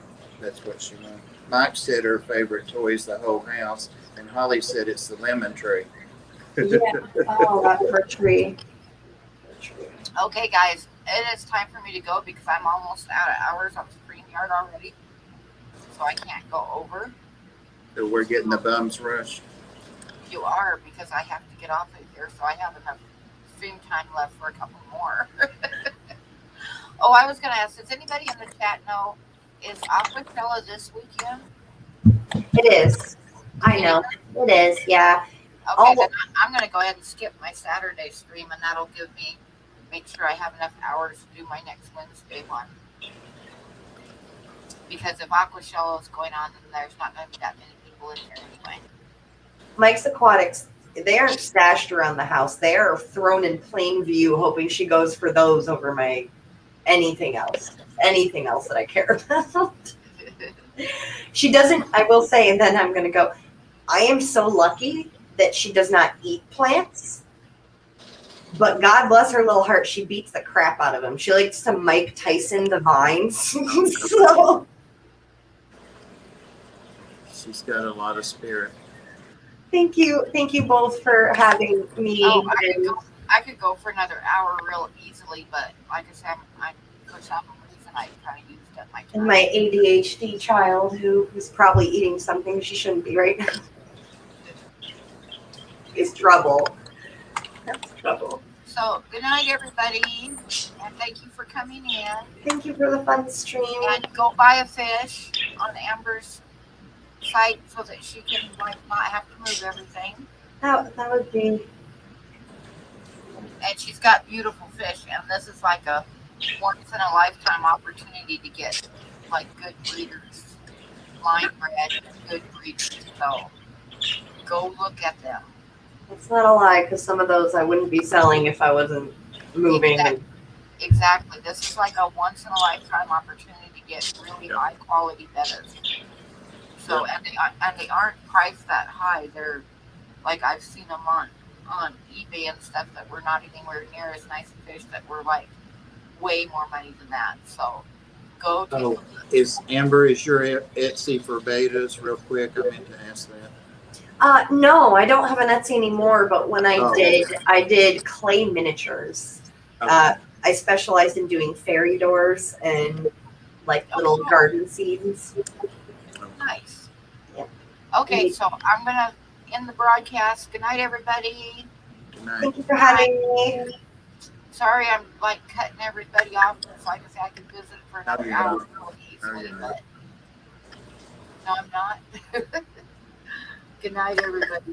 That's what she wants. Mike said her favorite toy is the whole house, and Holly said it's the lemon tree. Yeah. Oh, that for a tree. Okay, guys, it is time for me to go because I'm almost out of hours on StreamYard already. So I can't go over. So we're getting the bums rush. You are, because I have to get off of here, so I have enough stream time left for a couple more. Oh, I was going to ask, does anybody in the chat know, is Aquafella this weekend? It is. I know. It is, yeah. Okay, then I'm going to go ahead and skip my Saturday stream, and that'll make sure I have enough hours to do my next Wednesday one. Because if Aquashella is going on, then there's not going to be that many people in here anyway. Mike's Aquatics, they aren't stashed around the house. They are thrown in plain view, hoping she goes for those over my anything else that I care about. She doesn't, I will say, and then I'm going to go, I am so lucky that she does not eat plants. But God bless her little heart, she beats the crap out of them. She likes to Mike Tyson the vines. So She's got a lot of spirit. Thank you both for having me. Oh, I could go for another hour real easily, but like I said, for some reason I kind of used up my time. And my ADHD child, who is probably eating something she shouldn't be right now, is trouble. That's trouble. So good night, everybody, and thank you for coming in. Thank you for the fun stream. And go buy a fish on Amber's site so that she can not have to move everything. That would be. And she's got beautiful fish, and this is like a once in a lifetime opportunity to get good breeders, line bred, good breeders. So go look at them. It's not a lie, because some of those I wouldn't be selling if I wasn't moving. Exactly. This is like a once in a lifetime opportunity to get really high quality Bettas. So and they aren't priced that high. They're like I've seen them on eBay and stuff that were not anywhere near as nice a fish that were like way more money than that. So go take a Oh, look. is your Etsy for betas? Real quick, I meant to ask that. No, I don't have an Etsy anymore, but when Oh. I did clay miniatures. Okay. I specialized in doing fairy doors and like little garden seeds. Nice. Yeah. Okay, so I'm gonna end the broadcast. Good night, everybody. Good night. Thank you for having me. Sorry, I'm like cutting everybody off. So I can say I can visit for another you're hour not. easily, you're but no, I'm not. Good night, everybody.